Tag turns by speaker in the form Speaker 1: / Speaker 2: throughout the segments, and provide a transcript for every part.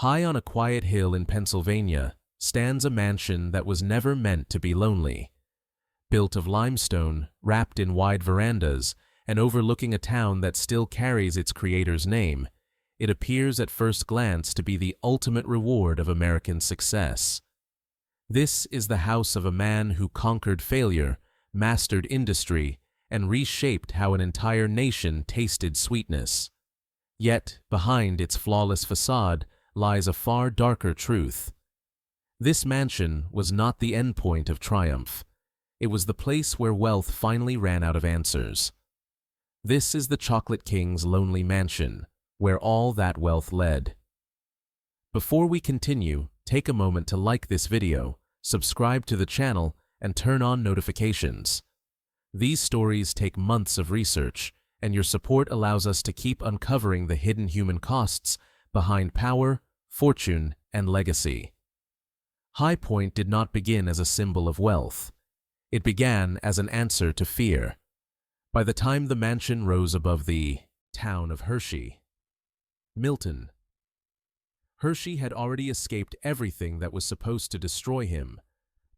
Speaker 1: High on a quiet hill in Pennsylvania stands a mansion that was never meant to be lonely. Built of limestone, wrapped in wide verandas, and overlooking a town that still carries its creator's name, it appears at first glance to be the ultimate reward of American success. This is the house of a man who conquered failure, mastered industry, and reshaped how an entire nation tasted sweetness. Yet, behind its flawless facade lies a far darker truth. This mansion was not the endpoint of triumph. It was the place where wealth finally ran out of answers. This is the Chocolate King's lonely mansion, where all that wealth led. Before we continue, take a moment to like this video, subscribe to the channel, and turn on notifications. These stories take months of research, and your support allows us to keep uncovering the hidden human costs behind power, fortune, and legacy. High Point did not begin as a symbol of wealth. It began as an answer to fear. By the time the mansion rose above the town of Hershey, Milton. Hershey had already escaped everything that was supposed to destroy him: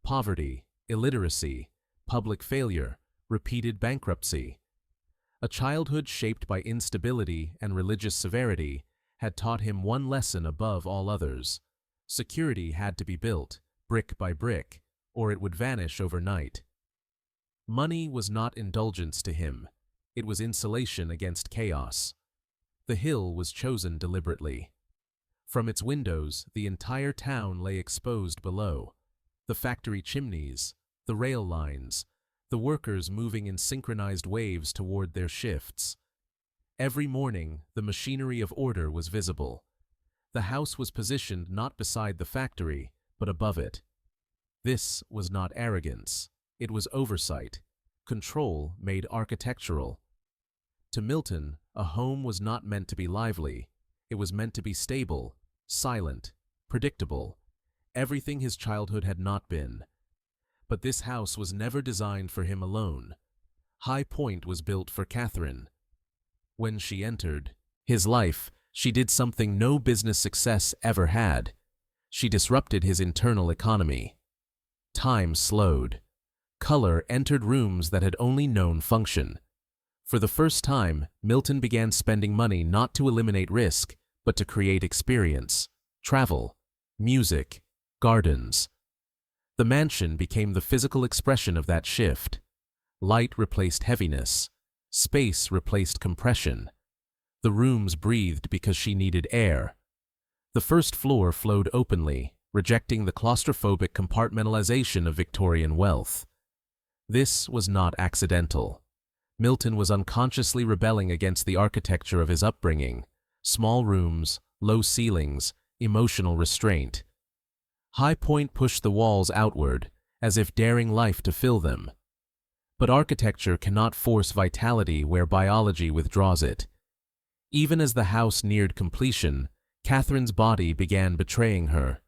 Speaker 1: poverty, illiteracy, public failure, repeated bankruptcy. A childhood shaped by instability and religious severity had taught him one lesson above all others: security had to be built, brick by brick, or it would vanish overnight. Money was not indulgence to him, it was insulation against chaos. The hill was chosen deliberately. From its windows, the entire town lay exposed below. The factory chimneys, the rail lines, the workers moving in synchronized waves toward their shifts. Every morning, the machinery of order was visible. The house was positioned not beside the factory, but above it. This was not arrogance. It was oversight, control made architectural. To Milton, a home was not meant to be lively. It was meant to be stable, silent, predictable, everything his childhood had not been. But this house was never designed for him alone. High Point was built for Catherine. When she entered his life, she did something no business success ever had. She disrupted his internal economy. Time slowed. Color entered rooms that had only known function. For the first time, Milton began spending money not to eliminate risk, but to create experience: travel, music, gardens. The mansion became the physical expression of that shift. Light replaced heaviness. Space replaced compression. The rooms breathed because she needed air. The first floor flowed openly, rejecting the claustrophobic compartmentalization of Victorian wealth. This was not accidental. Milton was unconsciously rebelling against the architecture of his upbringing: small rooms, low ceilings, emotional restraint. High Point pushed the walls outward, as if daring life to fill them. But architecture cannot force vitality where biology withdraws it. Even as the house neared completion, Catherine's body began betraying her.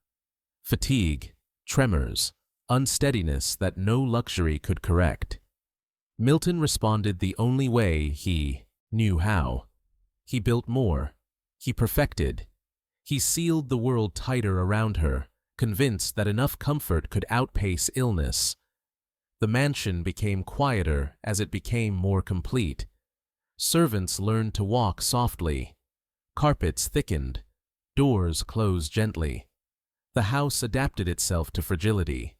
Speaker 1: Fatigue, tremors, unsteadiness that no luxury could correct. Milton responded the only way he knew how. He built more. He perfected. He sealed the world tighter around her, convinced that enough comfort could outpace illness. The mansion became quieter as it became more complete. Servants learned to walk softly. Carpets thickened. Doors closed gently. The house adapted itself to fragility.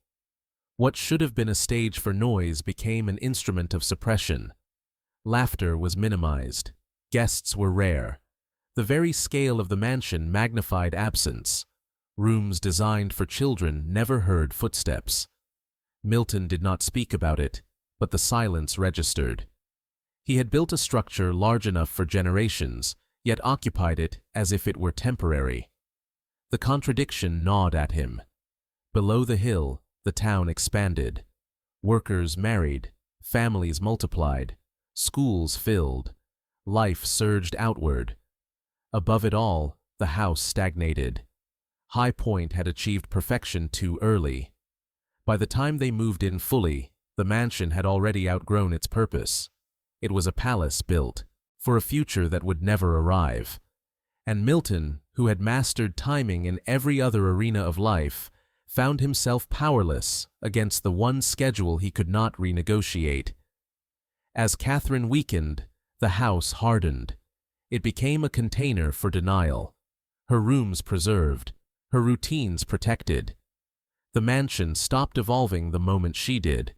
Speaker 1: What should have been a stage for noise became an instrument of suppression. Laughter was minimized. Guests were rare. The very scale of the mansion magnified absence. Rooms designed for children never heard footsteps. Milton did not speak about it, but the silence registered. He had built a structure large enough for generations, yet occupied it as if it were temporary. The contradiction gnawed at him. Below the hill, the town expanded. Workers married, families multiplied, schools filled. Life surged outward. Above it all, the house stagnated. High Point had achieved perfection too early. By the time they moved in fully, the mansion had already outgrown its purpose. It was a palace built for a future that would never arrive. And Milton, who had mastered timing in every other arena of life, found himself powerless against the one schedule he could not renegotiate. As Catherine weakened, the house hardened. It became a container for denial. Her rooms preserved, her routines protected. The mansion stopped evolving the moment she did.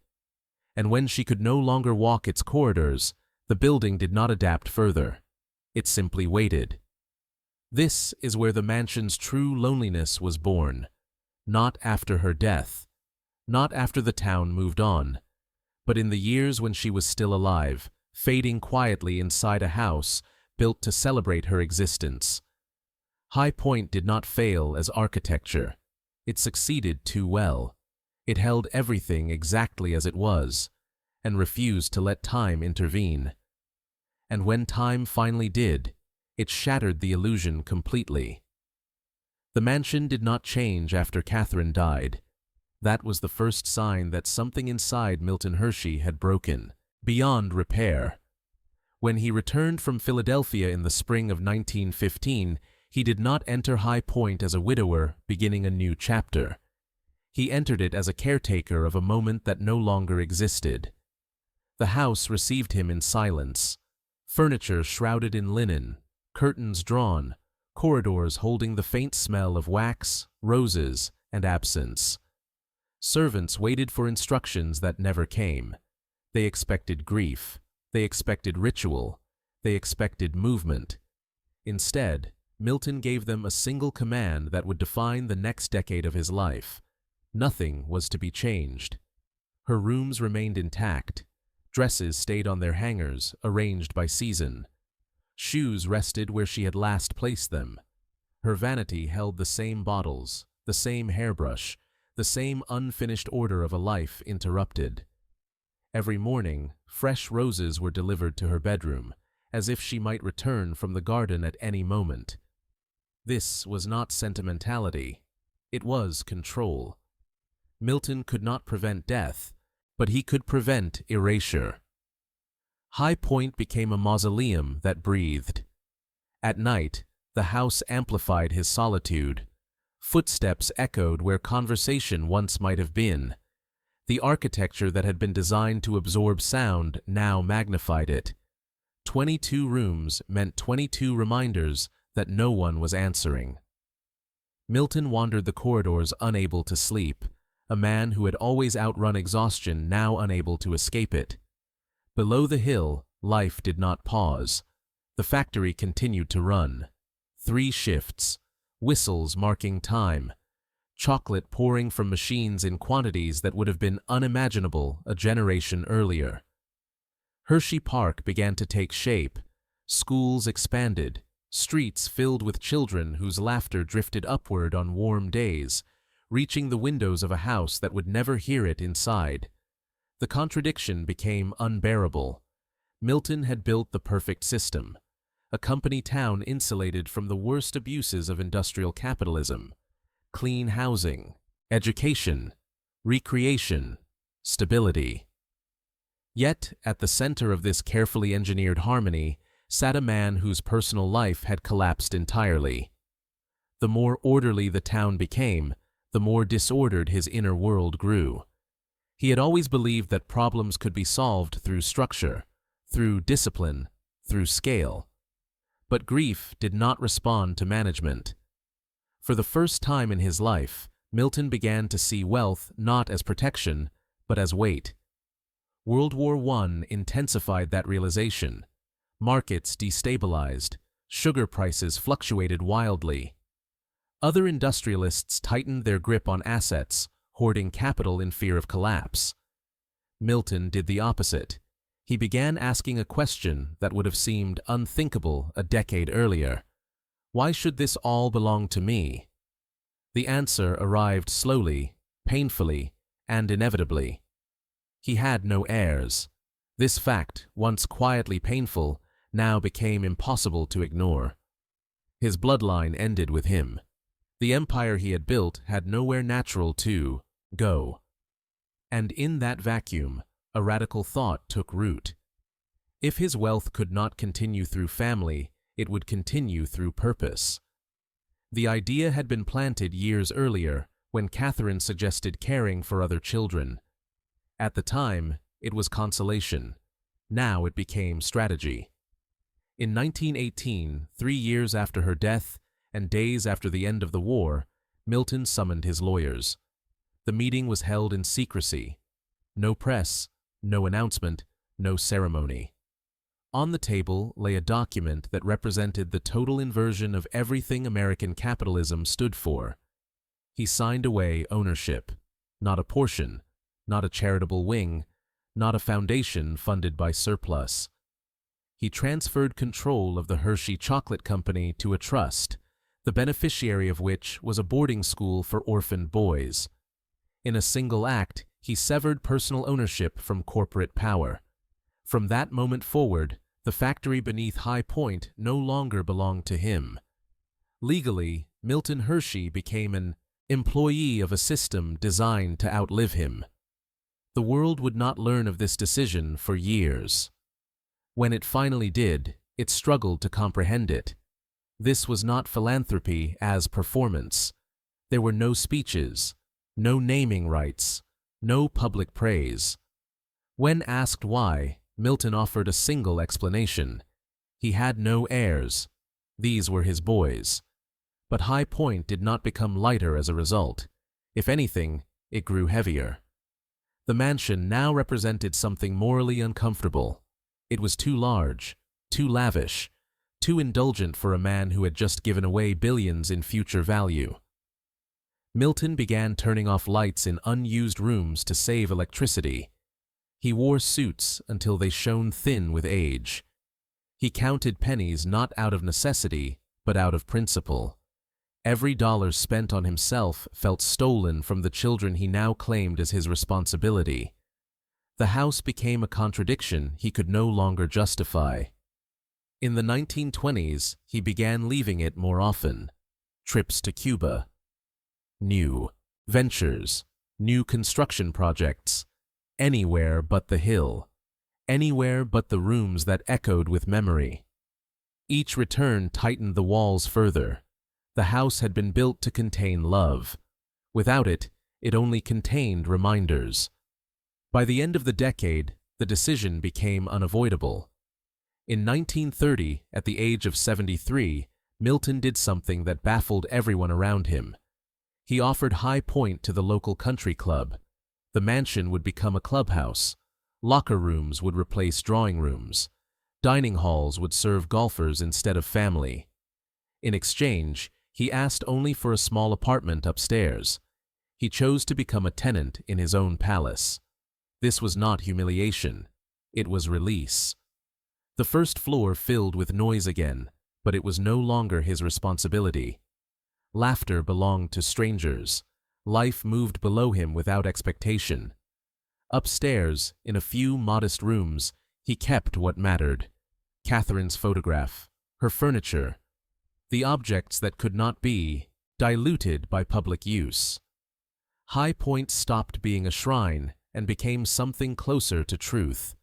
Speaker 1: And when she could no longer walk its corridors, the building did not adapt further. It simply waited. This is where the mansion's true loneliness was born. Not after her death, not after the town moved on, but in the years when she was still alive, fading quietly inside a house built to celebrate her existence. High Point did not fail as architecture. It succeeded too well. It held everything exactly as it was, and refused to let time intervene. And when time finally did, it shattered the illusion completely. The mansion did not change after Catherine died. That was the first sign that something inside Milton Hershey had broken, beyond repair. When he returned from Philadelphia in the spring of 1915, he did not enter High Point as a widower beginning a new chapter. He entered it as a caretaker of a moment that no longer existed. The house received him in silence, furniture shrouded in linen, curtains drawn, corridors holding the faint smell of wax, roses, and absence. Servants waited for instructions that never came. They expected grief. They expected ritual. They expected movement. Instead, Milton gave them a single command that would define the next decade of his life. Nothing was to be changed. Her rooms remained intact. Dresses stayed on their hangers, arranged by season. Shoes rested where she had last placed them. Her vanity held the same bottles, the same hairbrush, the same unfinished order of a life interrupted. Every morning, fresh roses were delivered to her bedroom, as if she might return from the garden at any moment. This was not sentimentality. It was control. Milton could not prevent death, but he could prevent erasure. High Point became a mausoleum that breathed. At night, the house amplified his solitude. Footsteps echoed where conversation once might have been. The architecture that had been designed to absorb sound now magnified it. 22 rooms meant 22 reminders that no one was answering. Milton wandered the corridors unable to sleep, a man who had always outrun exhaustion now unable to escape it. Below the hill, life did not pause. The factory continued to run. 3 shifts, whistles marking time, chocolate pouring from machines in quantities that would have been unimaginable a generation earlier. Hershey Park began to take shape. Schools expanded, streets filled with children whose laughter drifted upward on warm days, reaching the windows of a house that would never hear it inside. The contradiction became unbearable. Milton had built the perfect system, a company town insulated from the worst abuses of industrial capitalism: clean housing, education, recreation, stability. Yet, at the center of this carefully engineered harmony sat a man whose personal life had collapsed entirely. The more orderly the town became, the more disordered his inner world grew. He had always believed that problems could be solved through structure, through discipline, through scale. But grief did not respond to management. For the first time in his life, Milton began to see wealth not as protection, but as weight. World War I intensified that realization. Markets destabilized, sugar prices fluctuated wildly. Other industrialists tightened their grip on assets, hoarding capital in fear of collapse. Milton did the opposite. He began asking a question that would have seemed unthinkable a decade earlier. Why should this all belong to me? The answer arrived slowly, painfully, and inevitably. He had no heirs. This fact, once quietly painful, now became impossible to ignore. His bloodline ended with him. The empire he had built had nowhere natural to go. And in that vacuum, a radical thought took root. If his wealth could not continue through family, it would continue through purpose. The idea had been planted years earlier when Catherine suggested caring for other children. At the time, it was consolation. Now it became strategy. In 1918, 3 years after her death and days after the end of the war, Milton summoned his lawyers. The meeting was held in secrecy. No press, no announcement, no ceremony. On the table lay a document that represented the total inversion of everything American capitalism stood for. He signed away ownership, not a portion, not a charitable wing, not a foundation funded by surplus. He transferred control of the Hershey Chocolate Company to a trust, the beneficiary of which was a boarding school for orphaned boys. In a single act, he severed personal ownership from corporate power. From that moment forward, the factory beneath High Point no longer belonged to him. Legally, Milton Hershey became an employee of a system designed to outlive him. The world would not learn of this decision for years. When it finally did, it struggled to comprehend it. This was not philanthropy as performance. There were no speeches, no naming rights, no public praise. When asked why, Milton offered a single explanation. He had no heirs. These were his boys. But High Point did not become lighter as a result. If anything, it grew heavier. The mansion now represented something morally uncomfortable. It was too large, too lavish, too indulgent for a man who had just given away billions in future value. Milton began turning off lights in unused rooms to save electricity. He wore suits until they shone thin with age. He counted pennies not out of necessity, but out of principle. Every dollar spent on himself felt stolen from the children he now claimed as his responsibility. The house became a contradiction he could no longer justify. In the 1920s, he began leaving it more often. Trips to Cuba. New ventures, new construction projects. Anywhere but the hill. Anywhere but the rooms that echoed with memory. Each return tightened the walls further. The house had been built to contain love. Without it, it only contained reminders. By the end of the decade, the decision became unavoidable. In 1930, at the age of 73, Milton did something that baffled everyone around him. He offered High Point to the local country club. The mansion would become a clubhouse. Locker rooms would replace drawing rooms. Dining halls would serve golfers instead of family. In exchange, he asked only for a small apartment upstairs. He chose to become a tenant in his own palace. This was not humiliation. It was release. The first floor filled with noise again, but it was no longer his responsibility. Laughter belonged to strangers. Life moved below him without expectation. Upstairs, in a few modest rooms, he kept what mattered. Catherine's photograph, her furniture, the objects that could not be diluted by public use. High Point stopped being a shrine and became something closer to truth.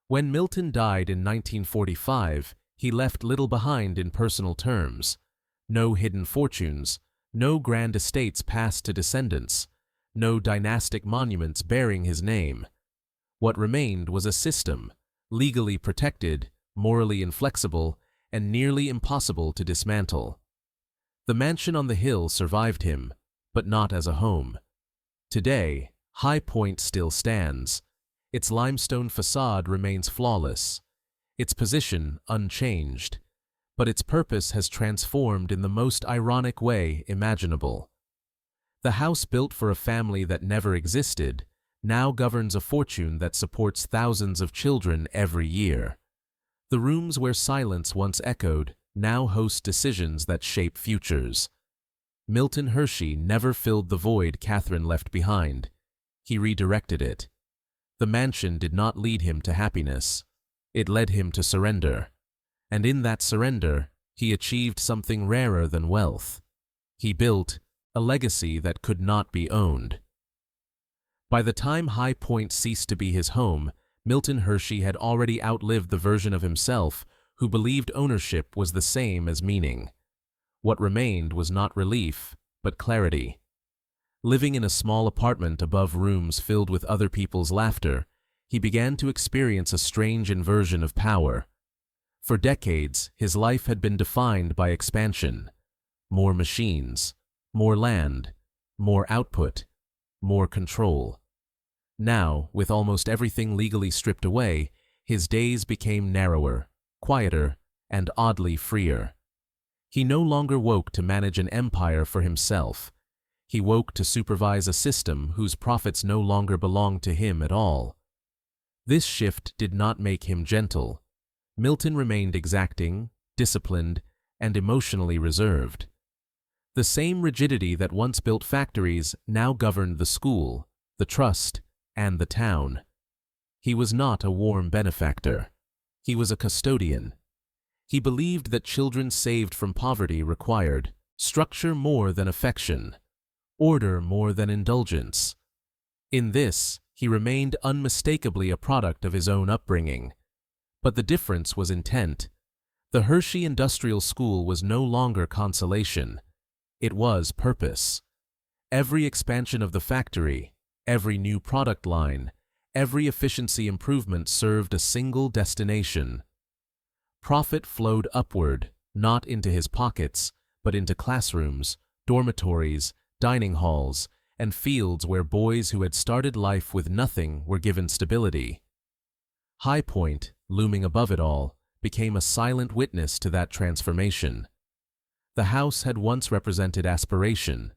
Speaker 1: When Milton died in 1945, he left little behind in personal terms. No hidden fortunes, no grand estates passed to descendants, no dynastic monuments bearing his name. What remained was a system, legally protected, morally inflexible, and nearly impossible to dismantle. The mansion on the hill survived him, but not as a home. Today, High Point still stands. Its limestone facade remains flawless, its position unchanged, but its purpose has transformed in the most ironic way imaginable. The house built for a family that never existed now governs a fortune that supports thousands of children every year. The rooms where silence once echoed now host decisions that shape futures. Milton Hershey never filled the void Catherine left behind. He redirected it. The mansion did not lead him to happiness. It led him to surrender. And in that surrender, he achieved something rarer than wealth. He built a legacy that could not be owned. By the time High Point ceased to be his home, Milton Hershey had already outlived the version of himself who believed ownership was the same as meaning. What remained was not relief, but clarity. Living in a small apartment above rooms filled with other people's laughter, he began to experience a strange inversion of power. For decades, his life had been defined by expansion. More machines, more land, more output, more control. Now, with almost everything legally stripped away, his days became narrower, quieter, and oddly freer. He no longer woke to manage an empire for himself. He woke to supervise a system whose profits no longer belonged to him at all. This shift did not make him gentle. Milton remained exacting, disciplined, and emotionally reserved. The same rigidity that once built factories now governed the school, the trust, and the town. He was not a warm benefactor. He was a custodian. He believed that children saved from poverty required structure more than affection, order more than indulgence. In this, he remained unmistakably a product of his own upbringing. But the difference was intent. The Hershey Industrial School was no longer consolation. It was purpose. Every expansion of the factory, every new product line, every efficiency improvement served a single destination. Profit flowed upward, not into his pockets, but into classrooms, dormitories, dining halls, and fields where boys who had started life with nothing were given stability. High Point, looming above it all, became a silent witness to that transformation. The house had once represented aspiration,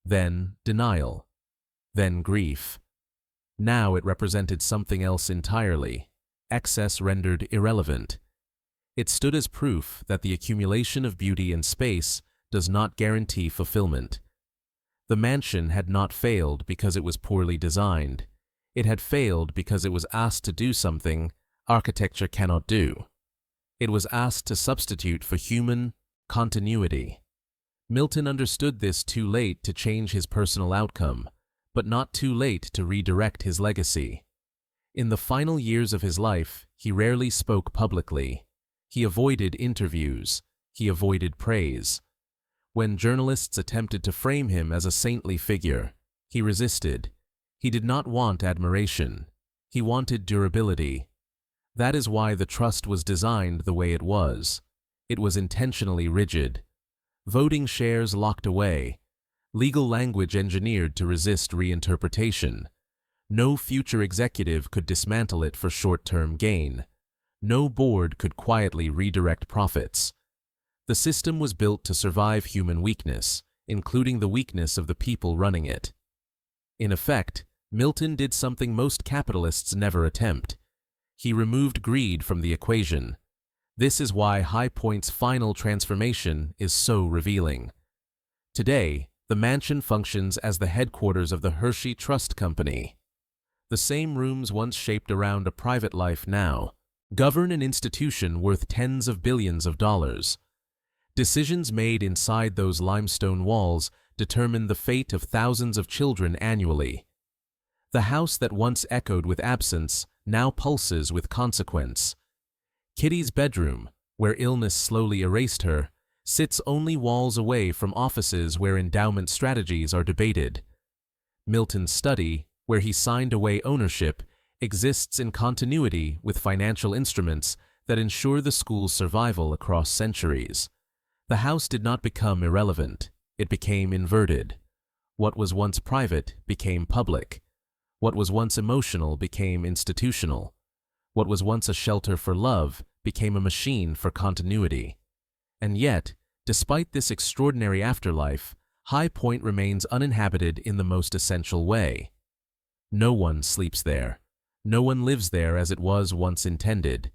Speaker 1: then denial, then grief. Now it represented something else entirely, excess rendered irrelevant. It stood as proof that the accumulation of beauty in space does not guarantee fulfillment. The mansion had not failed because it was poorly designed. It had failed because it was asked to do something architecture cannot do. It was asked to substitute for human continuity. Milton understood this too late to change his personal outcome, but not too late to redirect his legacy. In the final years of his life, he rarely spoke publicly. He avoided interviews. He avoided praise. When journalists attempted to frame him as a saintly figure, he resisted. He did not want admiration. He wanted durability. That is why the trust was designed the way it was. It was intentionally rigid. Voting shares locked away. Legal language engineered to resist reinterpretation. No future executive could dismantle it for short-term gain. No board could quietly redirect profits. The system was built to survive human weakness, including the weakness of the people running it. In effect, Milton did something most capitalists never attempt. He removed greed from the equation. This is why High Point's final transformation is so revealing. Today, the mansion functions as the headquarters of the Hershey Trust Company. The same rooms once shaped around a private life now govern an institution worth tens of billions of dollars. Decisions made inside those limestone walls determine the fate of thousands of children annually. The house that once echoed with absence now pulses with consequence. Kitty's bedroom, where illness slowly erased her, sits only walls away from offices where endowment strategies are debated. Milton's study, where he signed away ownership, exists in continuity with financial instruments that ensure the school's survival across centuries. The house did not become irrelevant. It became inverted. What was once private became public. What was once emotional became institutional. What was once a shelter for love became a machine for continuity. And yet, despite this extraordinary afterlife, High Point remains uninhabited in the most essential way. No one sleeps there. No one lives there as it was once intended.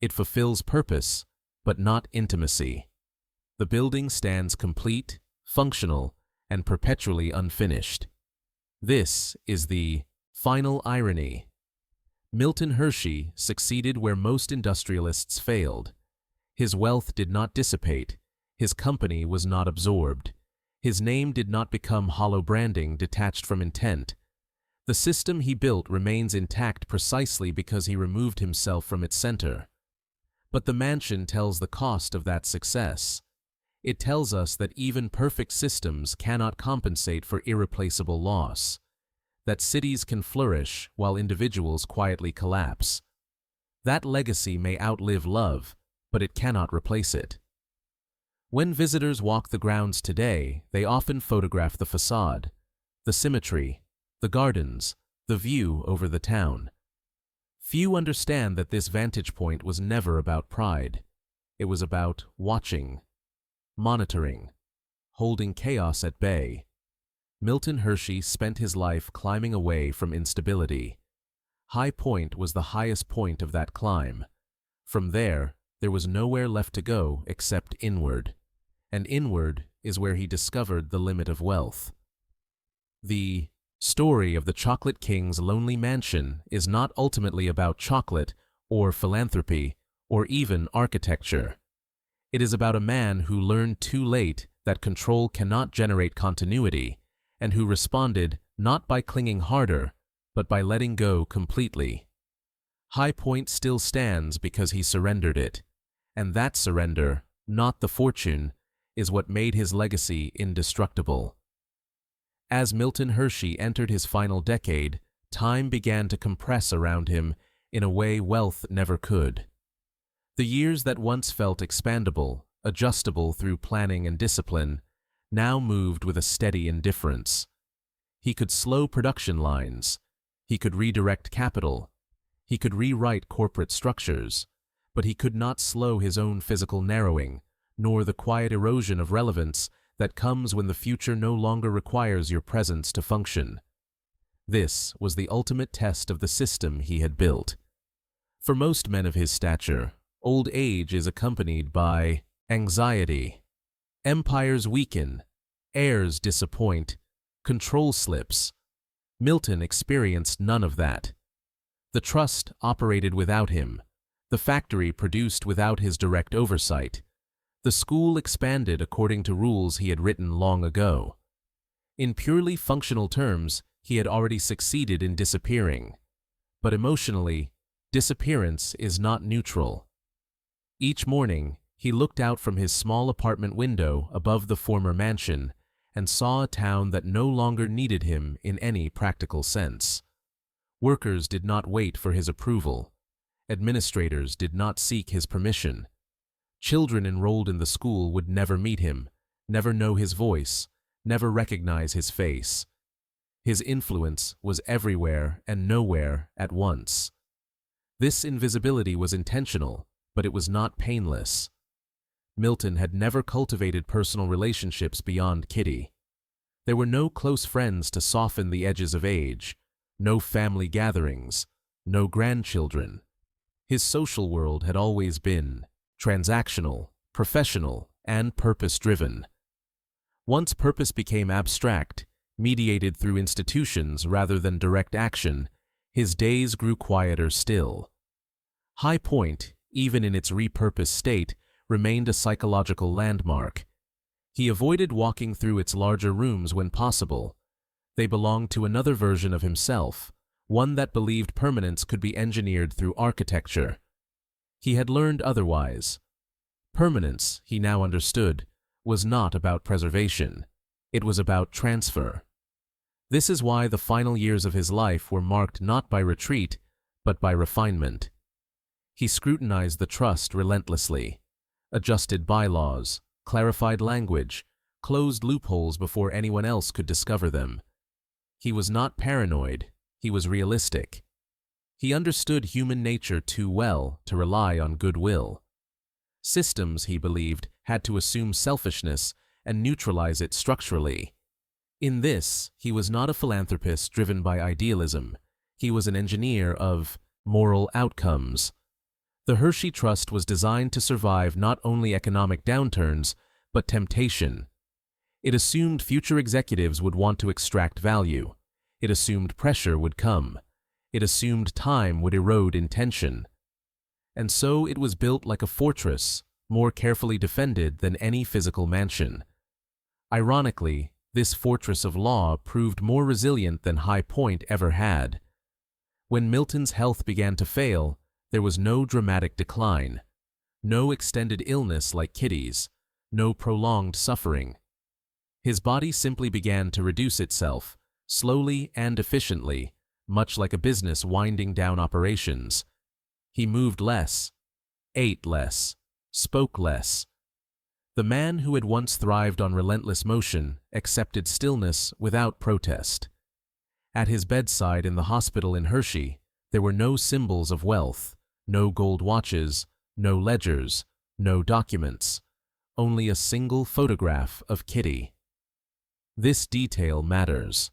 Speaker 1: It fulfills purpose, but not intimacy. The building stands complete, functional, and perpetually unfinished. This is the final irony. Milton Hershey succeeded where most industrialists failed. His wealth did not dissipate. His company was not absorbed. His name did not become hollow branding detached from intent. The system he built remains intact precisely because he removed himself from its center. But the mansion tells the cost of that success. It tells us that even perfect systems cannot compensate for irreplaceable loss, that cities can flourish while individuals quietly collapse. That legacy may outlive love, but it cannot replace it. When visitors walk the grounds today, they often photograph the facade, the symmetry, the gardens, the view over the town. Few understand that this vantage point was never about pride. It was about watching, monitoring, holding chaos at bay. Milton Hershey spent his life climbing away from instability. High Point was the highest point of that climb. From there was nowhere left to go except inward. And inward is where he discovered the limit of wealth. The story of the Chocolate King's lonely mansion is not ultimately about chocolate or philanthropy or even architecture. It is about a man who learned too late that control cannot generate continuity, and who responded not by clinging harder, but by letting go completely. High Point still stands because he surrendered it, and that surrender, not the fortune, is what made his legacy indestructible. As Milton Hershey entered his final decade, time began to compress around him in a way wealth never could. The years that once felt expandable, adjustable through planning and discipline, now moved with a steady indifference. He could slow production lines. He could redirect capital. He could rewrite corporate structures. But he could not slow his own physical narrowing, nor the quiet erosion of relevance that comes when the future no longer requires your presence to function. This was the ultimate test of the system he had built. For most men of his stature, old age is accompanied by anxiety. Empires weaken, heirs disappoint, control slips. Milton experienced none of that. The trust operated without him. The factory produced without his direct oversight. The school expanded according to rules he had written long ago. In purely functional terms, he had already succeeded in disappearing. But emotionally, disappearance is not neutral. Each morning, he looked out from his small apartment window above the former mansion and saw a town that no longer needed him in any practical sense. Workers did not wait for his approval. Administrators did not seek his permission. Children enrolled in the school would never meet him, never know his voice, never recognize his face. His influence was everywhere and nowhere at once. This invisibility was intentional, but it was not painless. Milton had never cultivated personal relationships beyond Kitty. There were no close friends to soften the edges of age, no family gatherings, no grandchildren. His social world had always been transactional, professional, and purpose-driven. Once purpose became abstract, mediated through institutions rather than direct action, his days grew quieter still. High Point, even in its repurposed state, remained a psychological landmark. He avoided walking through its larger rooms when possible. They belonged to another version of himself, one that believed permanence could be engineered through architecture. He had learned otherwise. Permanence, he now understood, was not about preservation. It was about transfer. This is why the final years of his life were marked not by retreat, but by refinement. He scrutinized the trust relentlessly, adjusted bylaws, clarified language, closed loopholes before anyone else could discover them. He was not paranoid, he was realistic. He understood human nature too well to rely on goodwill. Systems, he believed, had to assume selfishness and neutralize it structurally. In this, he was not a philanthropist driven by idealism. He was an engineer of moral outcomes. The Hershey Trust was designed to survive not only economic downturns, but temptation. It assumed future executives would want to extract value. It assumed pressure would come. It assumed time would erode intention. And so it was built like a fortress, more carefully defended than any physical mansion. Ironically, this fortress of law proved more resilient than High Point ever had. When Milton's health began to fail, there was no dramatic decline. No extended illness like Kitty's, no prolonged suffering. His body simply began to reduce itself, slowly and efficiently, much like a business winding down operations. He moved less, ate less, spoke less. The man who had once thrived on relentless motion accepted stillness without protest. At his bedside in the hospital in Hershey, there were no symbols of wealth, no gold watches, no ledgers, no documents, only a single photograph of Kitty. This detail matters.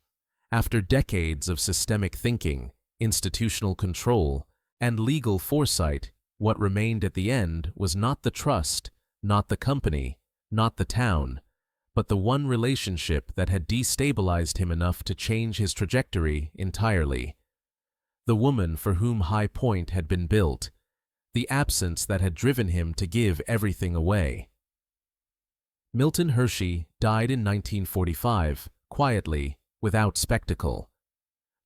Speaker 1: After decades of systemic thinking, institutional control, and legal foresight, what remained at the end was not the trust, not the company, not the town, but the one relationship that had destabilized him enough to change his trajectory entirely. The woman for whom High Point had been built, the absence that had driven him to give everything away. Milton Hershey died in 1945, quietly, without spectacle.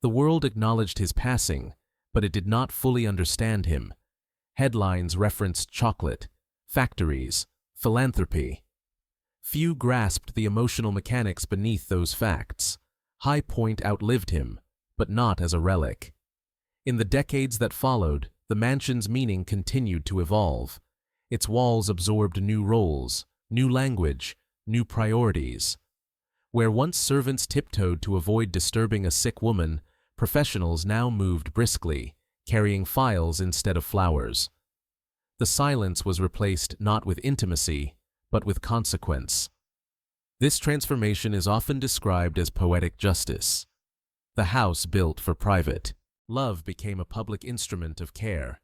Speaker 1: The world acknowledged his passing, but it did not fully understand him. Headlines referenced chocolate, factories, philanthropy. Few grasped the emotional mechanics beneath those facts. High Point outlived him, but not as a relic. In the decades that followed, the mansion's meaning continued to evolve. Its walls absorbed new roles, new language, new priorities. Where once servants tiptoed to avoid disturbing a sick woman, professionals now moved briskly, carrying files instead of flowers. The silence was replaced not with intimacy, but with consequence. This transformation is often described as poetic justice. The house built for private. Love became a public instrument of care.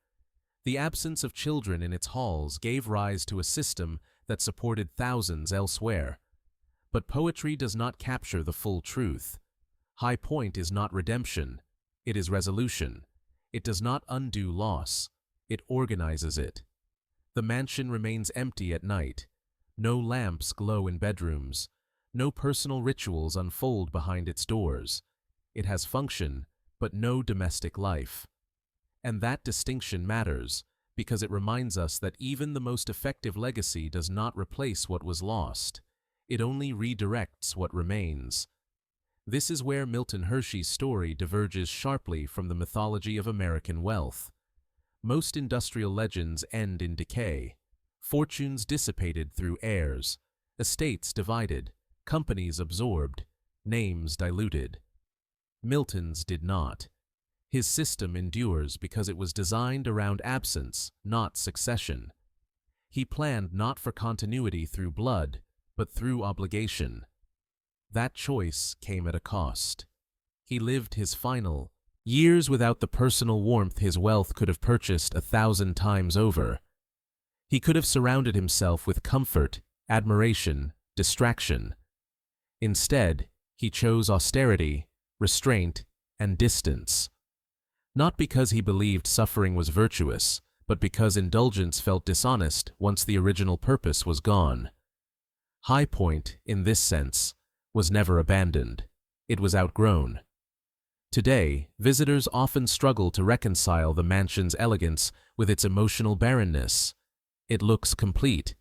Speaker 1: The absence of children in its halls gave rise to a system that supported thousands elsewhere. But poetry does not capture the full truth. High Point is not redemption, it is resolution. It does not undo loss, it organizes it. The mansion remains empty at night. No lamps glow in bedrooms. No personal rituals unfold behind its doors. It has function, but no domestic life. And that distinction matters, because it reminds us that even the most effective legacy does not replace what was lost. It only redirects what remains. This is where Milton Hershey's story diverges sharply from the mythology of American wealth. Most industrial legends end in decay. Fortunes dissipated through heirs, estates divided, companies absorbed, names diluted. Milton's did not. His system endures because it was designed around absence, not succession. He planned not for continuity through blood, but through obligation. That choice came at a cost. He lived his final years without the personal warmth his wealth could have purchased 1,000 times over. He could have surrounded himself with comfort, admiration, distraction. Instead, he chose austerity, restraint, and distance. Not because he believed suffering was virtuous, but because indulgence felt dishonest once the original purpose was gone. High Point, in this sense, was never abandoned. It was outgrown. Today, visitors often struggle to reconcile the mansion's elegance with its emotional barrenness. It looks complete,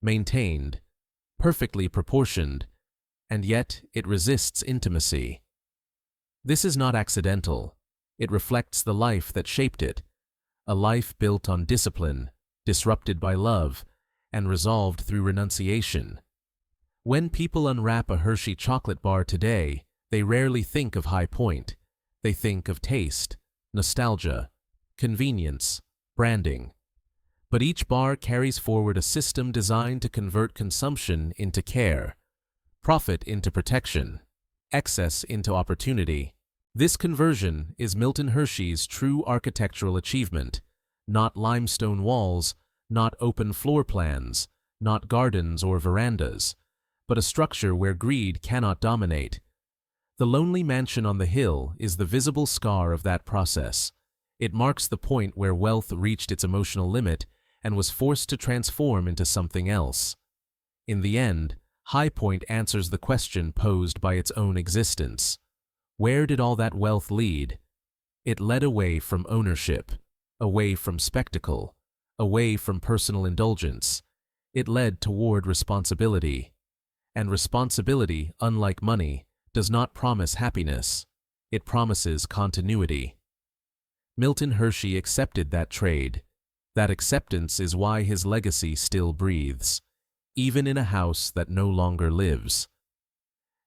Speaker 1: maintained, perfectly proportioned, and yet it resists intimacy. This is not accidental. It reflects the life that shaped it, a life built on discipline, disrupted by love, and resolved through renunciation. When people unwrap a Hershey chocolate bar today, they rarely think of High Point. They think of taste, nostalgia, convenience, branding. But each bar carries forward a system designed to convert consumption into care, profit into protection, excess into opportunity. This conversion is Milton Hershey's true architectural achievement, not limestone walls, not open floor plans, not gardens or verandas, but a structure where greed cannot dominate. The lonely mansion on the hill is the visible scar of that process. It marks the point where wealth reached its emotional limit and was forced to transform into something else. In the end, High Point answers the question posed by its own existence. Where did all that wealth lead? It led away from ownership, away from spectacle, away from personal indulgence. It led toward responsibility. And responsibility, unlike money, does not promise happiness. It promises continuity. Milton Hershey accepted that trade. That acceptance is why his legacy still breathes, even in a house that no longer lives.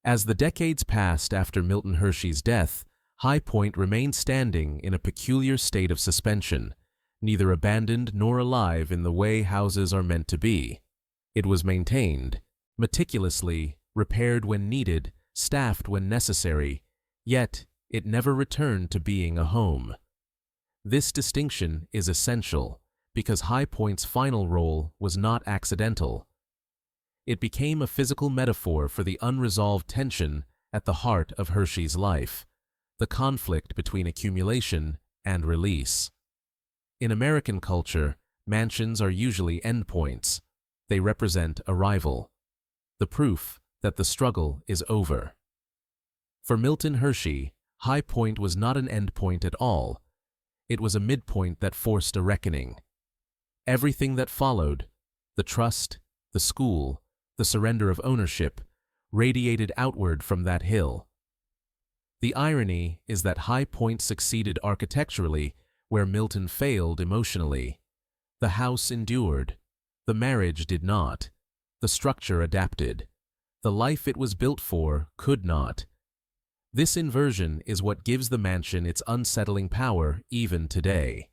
Speaker 1: As the decades passed after Milton Hershey's death, High Point remained standing in a peculiar state of suspension, neither abandoned nor alive in the way houses are meant to be. It was maintained, meticulously, repaired when needed, staffed when necessary, yet it never returned to being a home. This distinction is essential, because High Point's final role was not accidental. It became a physical metaphor for the unresolved tension at the heart of Hershey's life, the conflict between accumulation and release. In American culture, mansions are usually endpoints. They represent arrival, the proof that the struggle is over. For Milton Hershey, High Point was not an endpoint at all. It was a midpoint that forced a reckoning. Everything that followed, the trust, the school, the surrender of ownership, radiated outward from that hill. The irony is that High Point succeeded architecturally where Milton failed emotionally. The house endured. The marriage did not. The structure adapted. The life it was built for could not. This inversion is what gives the mansion its unsettling power even today.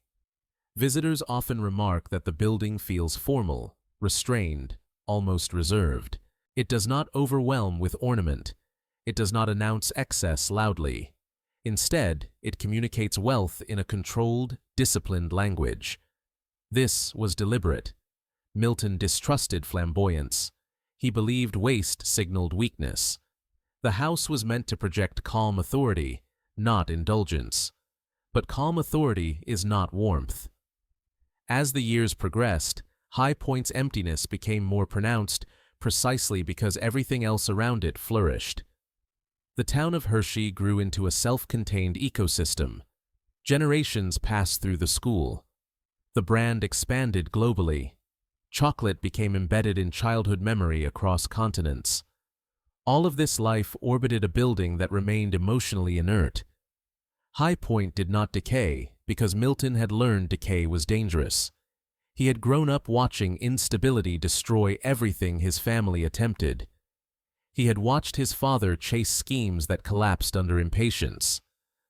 Speaker 1: Visitors often remark that the building feels formal, restrained, almost reserved. It does not overwhelm with ornament. It does not announce excess loudly. Instead, it communicates wealth in a controlled, disciplined language. This was deliberate. Milton distrusted flamboyance. He believed waste signaled weakness. The house was meant to project calm authority, not indulgence. But calm authority is not warmth. As the years progressed, High Point's emptiness became more pronounced precisely because everything else around it flourished. The town of Hershey grew into a self-contained ecosystem. Generations passed through the school. The brand expanded globally. Chocolate became embedded in childhood memory across continents. All of this life orbited a building that remained emotionally inert. High Point did not decay because Milton had learned decay was dangerous. He had grown up watching instability destroy everything his family attempted. He had watched his father chase schemes that collapsed under impatience.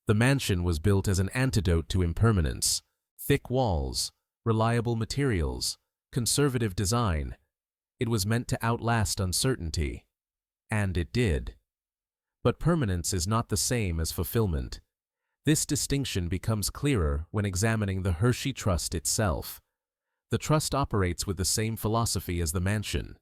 Speaker 1: The mansion was built as an antidote to impermanence. Thick walls, reliable materials, conservative design. It was meant to outlast uncertainty. And it did. But permanence is not the same as fulfillment. This distinction becomes clearer when examining the Hershey Trust itself. The trust operates with the same philosophy as the mansion: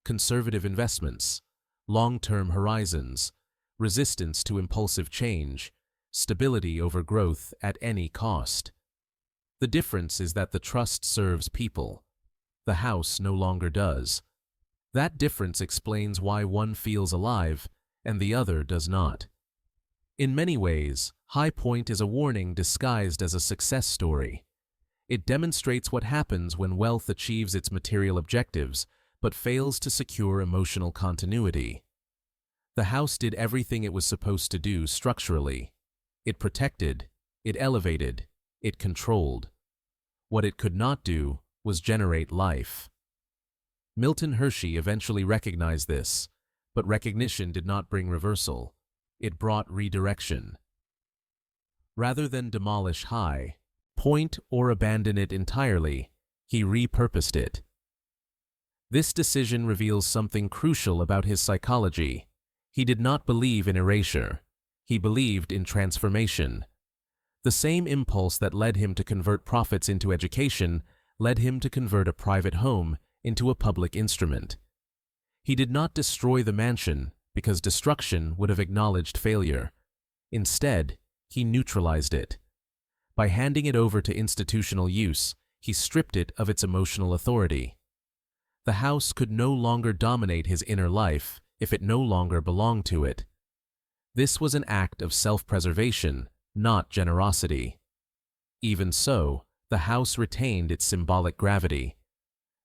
Speaker 1: conservative investments, long-term horizons, resistance to impulsive change, stability over growth at any cost. The difference is that the trust serves people. The house no longer does. That difference explains why one feels alive and the other does not. In many ways, High Point is a warning disguised as a success story. It demonstrates what happens when wealth achieves its material objectives but fails to secure emotional continuity. The house did everything it was supposed to do structurally. It protected, it elevated, it controlled. What it could not do was generate life. Milton Hershey eventually recognized this, but recognition did not bring reversal. It brought redirection. Rather than demolish High Point or abandon it entirely, he repurposed it. This decision reveals something crucial about his psychology. He did not believe in erasure. He believed in transformation. The same impulse that led him to convert profits into education led him to convert a private home into a public instrument. He did not destroy the mansion because destruction would have acknowledged failure. Instead, he neutralized it. By handing it over to institutional use, he stripped it of its emotional authority. The house could no longer dominate his inner life if it no longer belonged to it. This was an act of self-preservation, not generosity. Even so, the house retained its symbolic gravity.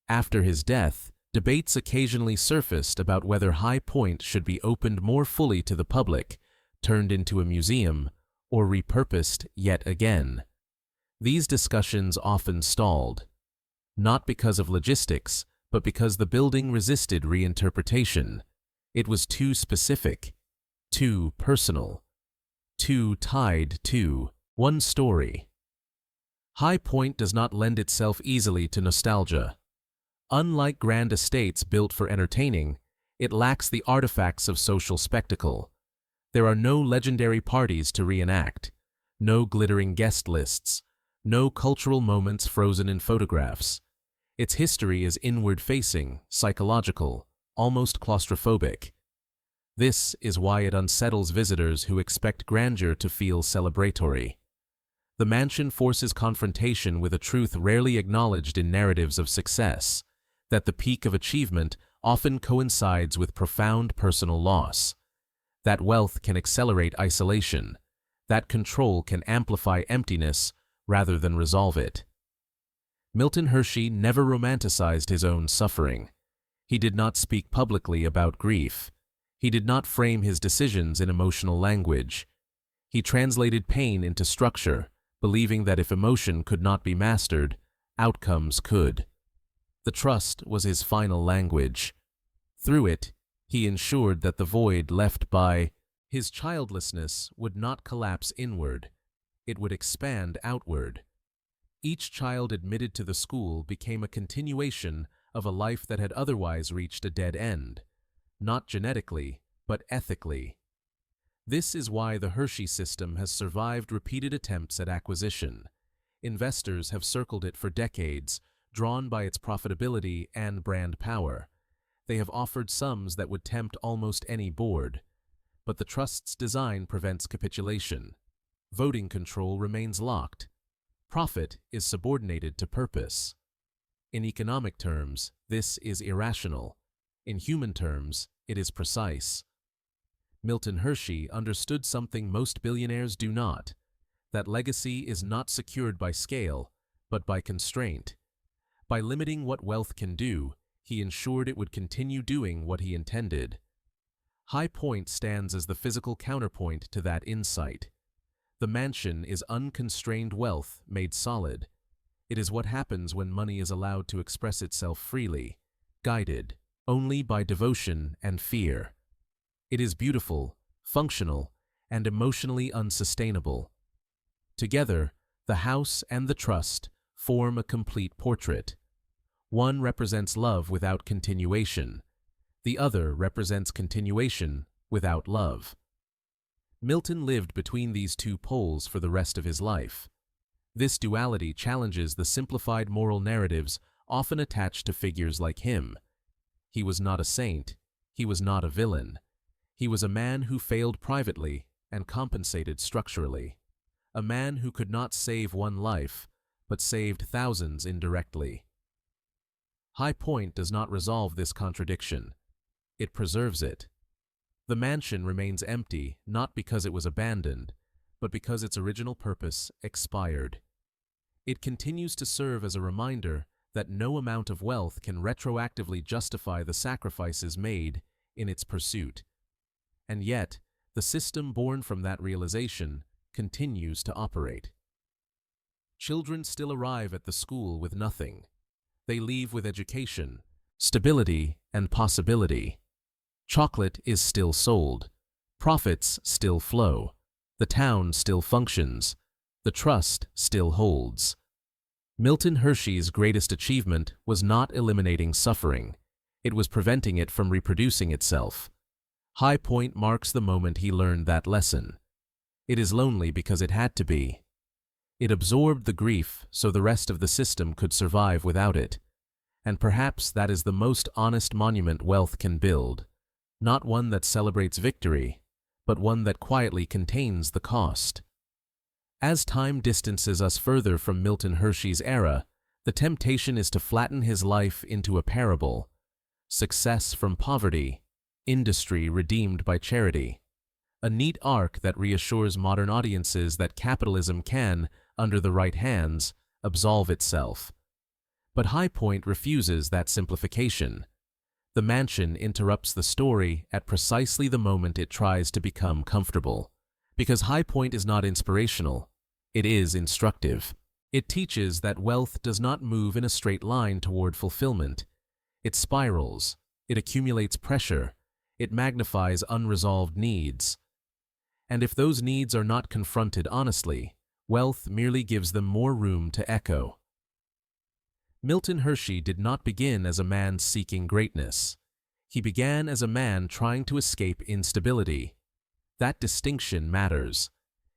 Speaker 1: After his death, debates occasionally surfaced about whether High Point should be opened more fully to the public, turned into a museum, or repurposed yet again. These discussions often stalled, not because of logistics, but because the building resisted reinterpretation. It was too specific, too personal, too tied to one story. High Point does not lend itself easily to nostalgia. Unlike grand estates built for entertaining, it lacks the artifacts of social spectacle. There are no legendary parties to reenact, no glittering guest lists, no cultural moments frozen in photographs. Its history is inward-facing, psychological, almost claustrophobic. This is why it unsettles visitors who expect grandeur to feel celebratory. The mansion forces confrontation with a truth rarely acknowledged in narratives of success, that the peak of achievement often coincides with profound personal loss. That wealth can accelerate isolation, that control can amplify emptiness rather than resolve it. Milton Hershey never romanticized his own suffering. He did not speak publicly about grief. He did not frame his decisions in emotional language. He translated pain into structure, believing that if emotion could not be mastered, outcomes could. The trust was his final language. Through it, he ensured that the void left by his childlessness would not collapse inward. It would expand outward. Each child admitted to the school became a continuation of a life that had otherwise reached a dead end, not genetically, but ethically. This is why the Hershey system has survived repeated attempts at acquisition. Investors have circled it for decades, drawn by its profitability and brand power. They have offered sums that would tempt almost any board. But the trust's design prevents capitulation. Voting control remains locked. Profit is subordinated to purpose. In economic terms, this is irrational. In human terms, it is precise. Milton Hershey understood something most billionaires do not, that legacy is not secured by scale, but by constraint. By limiting what wealth can do, he ensured it would continue doing what he intended. High Point stands as the physical counterpoint to that insight. The mansion is unconstrained wealth made solid. It is what happens when money is allowed to express itself freely, guided only by devotion and fear. It is beautiful, functional, and emotionally unsustainable. Together, the house and the trust form a complete portrait. One represents love without continuation. The other represents continuation without love. Milton lived between these two poles for the rest of his life. This duality challenges the simplified moral narratives often attached to figures like him. He was not a saint. He was not a villain. He was a man who failed privately and compensated structurally. A man who could not save one life, but saved thousands indirectly. High Point does not resolve this contradiction. It preserves it. The mansion remains empty not because it was abandoned, but because its original purpose expired. It continues to serve as a reminder that no amount of wealth can retroactively justify the sacrifices made in its pursuit. And yet, the system born from that realization continues to operate. Children still arrive at the school with nothing. They leave with education, stability, and possibility. Chocolate is still sold. Profits still flow. The town still functions. The trust still holds. Milton Hershey's greatest achievement was not eliminating suffering. It was preventing it from reproducing itself. High Point marks the moment he learned that lesson. It is lonely because it had to be. It absorbed the grief so the rest of the system could survive without it. And perhaps that is the most honest monument wealth can build. Not one that celebrates victory, but one that quietly contains the cost. As time distances us further from Milton Hershey's era, the temptation is to flatten his life into a parable. Success from poverty, industry redeemed by charity. A neat arc that reassures modern audiences that capitalism can, under the right hands, absolve itself. But High Point refuses that simplification. The mansion interrupts the story at precisely the moment it tries to become comfortable. Because High Point is not inspirational, it is instructive. It teaches that wealth does not move in a straight line toward fulfillment. It spirals, it accumulates pressure, it magnifies unresolved needs. And if those needs are not confronted honestly, wealth merely gives them more room to echo. Milton Hershey did not begin as a man seeking greatness. He began as a man trying to escape instability. That distinction matters.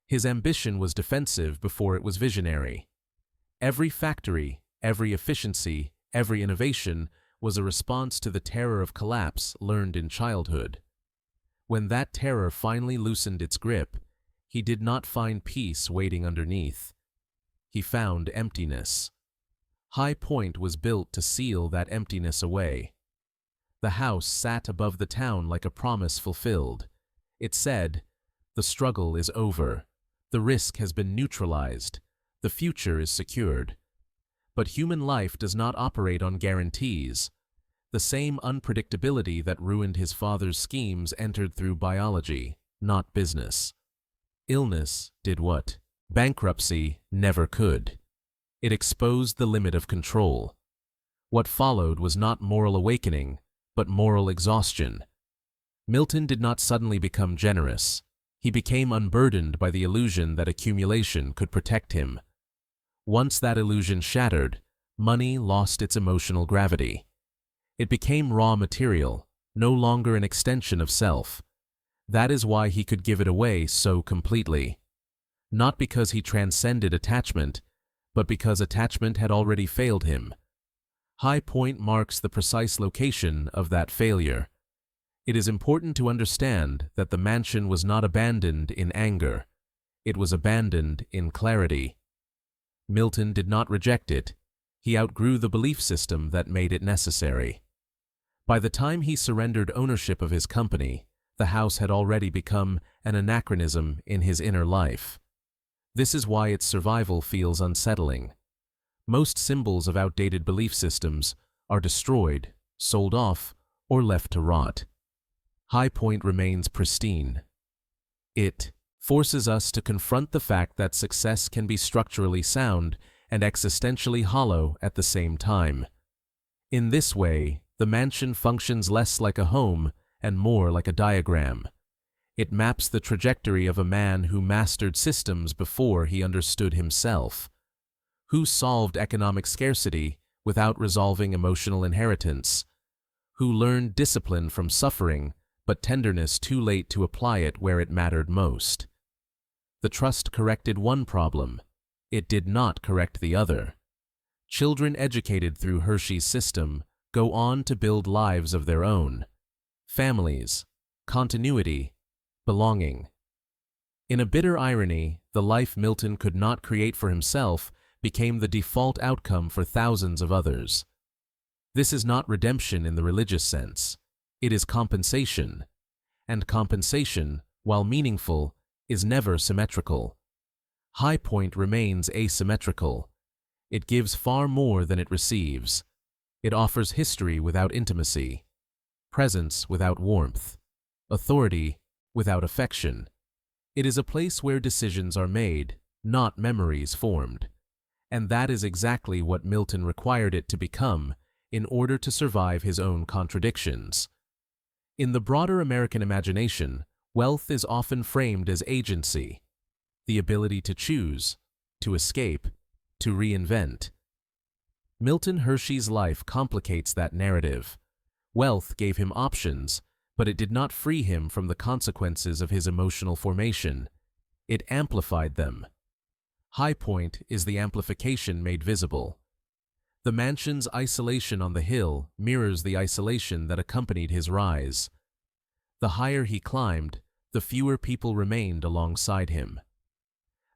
Speaker 1: His ambition was defensive before it was visionary. Every factory, every efficiency, every innovation was a response to the terror of collapse learned in childhood. When that terror finally loosened its grip, he did not find peace waiting underneath. He found emptiness. High Point was built to seal that emptiness away. The house sat above the town like a promise fulfilled. It said, "The struggle is over. The risk has been neutralized. The future is secured." But human life does not operate on guarantees. The same unpredictability that ruined his father's schemes entered through biology, not business. Illness did what bankruptcy never could. It exposed the limit of control. What followed was not moral awakening, but moral exhaustion. Milton did not suddenly become generous. He became unburdened by the illusion that accumulation could protect him. Once that illusion shattered, money lost its emotional gravity. It became raw material, no longer an extension of self. That is why he could give it away so completely. Not because he transcended attachment, but because attachment had already failed him. High Point marks the precise location of that failure. It is important to understand that the mansion was not abandoned in anger. It was abandoned in clarity. Milton did not reject it. He outgrew the belief system that made it necessary. By the time he surrendered ownership of his company, the house had already become an anachronism in his inner life. This is why its survival feels unsettling. Most symbols of outdated belief systems are destroyed, sold off, or left to rot. High Point remains pristine. It forces us to confront the fact that success can be structurally sound and existentially hollow at the same time. In this way, the mansion functions less like a home and more like a diagram. It maps the trajectory of a man who mastered systems before he understood himself, who solved economic scarcity without resolving emotional inheritance, who learned discipline from suffering but tenderness too late to apply it where it mattered most. The trust corrected one problem. It did not correct the other. Children educated through Hershey's system go on to build lives of their own. Families, continuity, belonging. In a bitter irony, the life Milton could not create for himself became the default outcome for thousands of others. This is not redemption in the religious sense. It is compensation. And compensation, while meaningful, is never symmetrical. High Point remains asymmetrical. It gives far more than it receives. It offers history without intimacy, presence without warmth, authority without affection. It is a place where decisions are made, not memories formed. And that is exactly what Milton required it to become in order to survive his own contradictions. In the broader American imagination, wealth is often framed as agency, the ability to choose, to escape, to reinvent. Milton Hershey's life complicates that narrative. Wealth gave him options, but it did not free him from the consequences of his emotional formation. It amplified them. High Point is the amplification made visible. The mansion's isolation on the hill mirrors the isolation that accompanied his rise. The higher he climbed, the fewer people remained alongside him.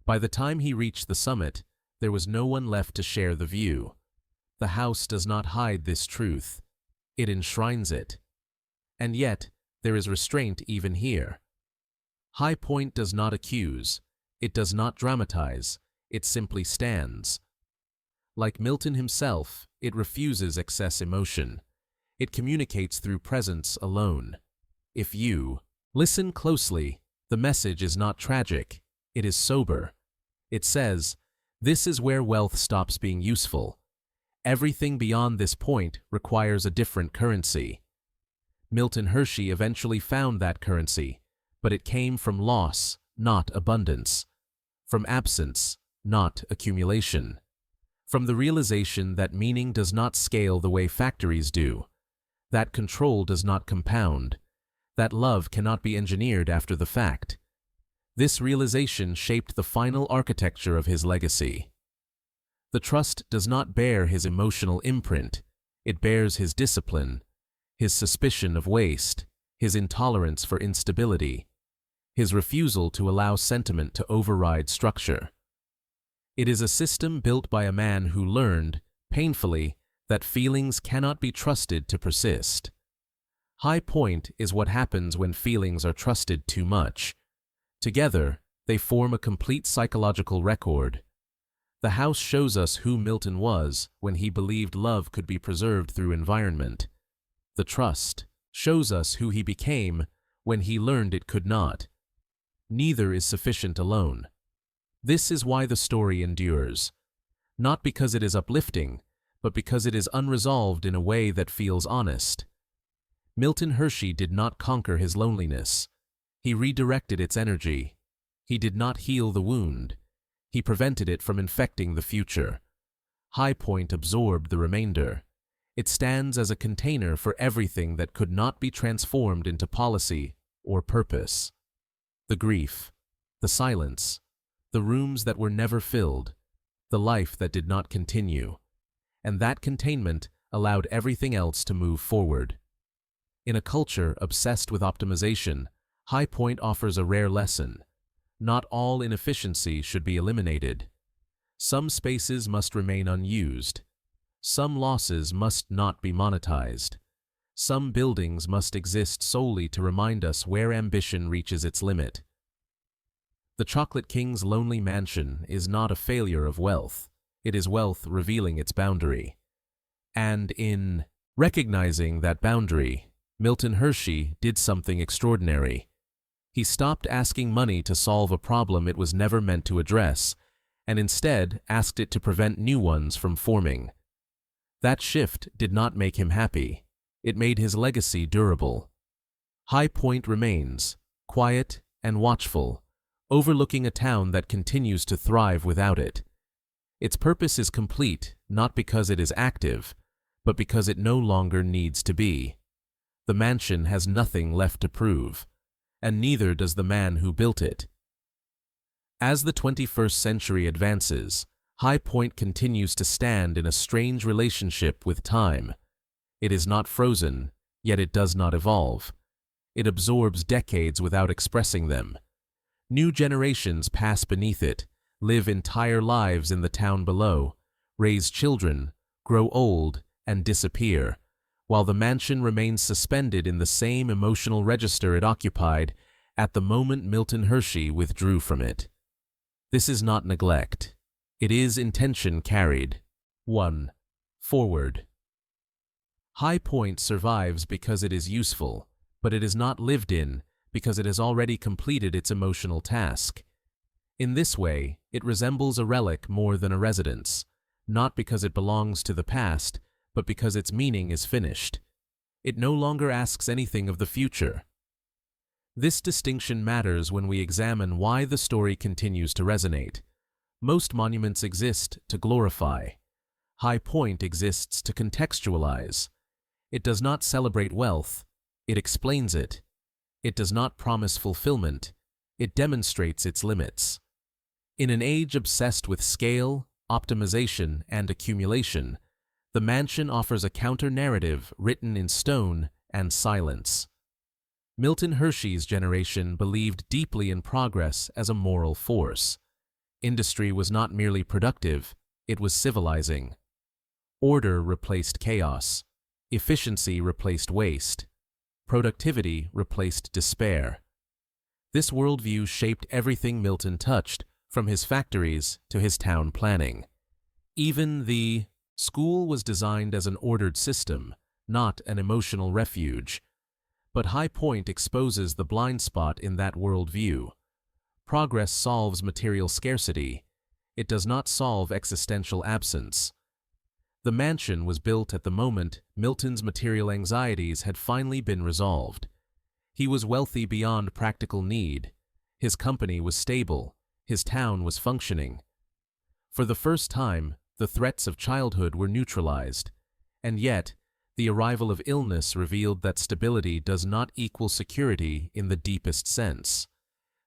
Speaker 1: By the time he reached the summit, there was no one left to share the view. The house does not hide this truth. It enshrines it. And yet, there is restraint even here. High Point does not accuse. It does not dramatize. It simply stands. Like Milton himself, it refuses excess emotion. It communicates through presence alone. If you listen closely, the message is not tragic, it is sober. It says, this is where wealth stops being useful. Everything beyond this point requires a different currency. Milton Hershey eventually found that currency, but it came from loss, not abundance. From absence, not accumulation. From the realization that meaning does not scale the way factories do, that control does not compound, that love cannot be engineered after the fact. This realization shaped the final architecture of his legacy. The trust does not bear his emotional imprint, it bears his discipline, his suspicion of waste, his intolerance for instability, his refusal to allow sentiment to override structure. It is a system built by a man who learned, painfully, that feelings cannot be trusted to persist. High point is what happens when feelings are trusted too much. Together, they form a complete psychological record. The house shows us who Milton was when he believed love could be preserved through environment. The trust shows us who he became when he learned it could not. Neither is sufficient alone. This is why the story endures. Not because it is uplifting, but because it is unresolved in a way that feels honest. Milton Hershey did not conquer his loneliness. He redirected its energy. He did not heal the wound. He prevented it from infecting the future. High Point absorbed the remainder. It stands as a container for everything that could not be transformed into policy or purpose. The grief, the silence, the rooms that were never filled, the life that did not continue. And that containment allowed everything else to move forward. In a culture obsessed with optimization, High Point offers a rare lesson. Not all inefficiency should be eliminated. Some spaces must remain unused. Some losses must not be monetized. Some buildings must exist solely to remind us where ambition reaches its limit. The Chocolate King's lonely mansion is not a failure of wealth. It is wealth revealing its boundary. And in recognizing that boundary, Milton Hershey did something extraordinary. He stopped asking money to solve a problem it was never meant to address, and instead asked it to prevent new ones from forming. That shift did not make him happy. It made his legacy durable. High Point remains, quiet and watchful, overlooking a town that continues to thrive without it. Its purpose is complete, not because it is active, but because it no longer needs to be. The mansion has nothing left to prove, and neither does the man who built it. As the 21st century advances, High Point continues to stand in a strange relationship with time. It is not frozen, yet it does not evolve. It absorbs decades without expressing them. New generations pass beneath it, live entire lives in the town below, raise children, grow old, and disappear, while the mansion remains suspended in the same emotional register it occupied at the moment Milton Hershey withdrew from it. This is not neglect. It is intention carried. 1. Forward. High Point survives because it is useful, but it is not lived in because it has already completed its emotional task. In this way, it resembles a relic more than a residence, not because it belongs to the past, but because its meaning is finished. It no longer asks anything of the future. This distinction matters when we examine why the story continues to resonate. Most monuments exist to glorify. High Point exists to contextualize. It does not celebrate wealth, it explains it. It does not promise fulfillment, it demonstrates its limits. In an age obsessed with scale, optimization, and accumulation, the mansion offers a counter-narrative written in stone and silence. Milton Hershey's generation believed deeply in progress as a moral force. Industry was not merely productive, it was civilizing. Order replaced chaos. Efficiency replaced waste. Productivity replaced despair. This worldview shaped everything Milton touched, from his factories to his town planning. Even the school was designed as an ordered system, not an emotional refuge. But High Point exposes the blind spot in that worldview. Progress solves material scarcity. It does not solve existential absence. The mansion was built at the moment Milton's material anxieties had finally been resolved. He was wealthy beyond practical need. His company was stable. His town was functioning. For the first time, the threats of childhood were neutralized. And yet, the arrival of illness revealed that stability does not equal security in the deepest sense.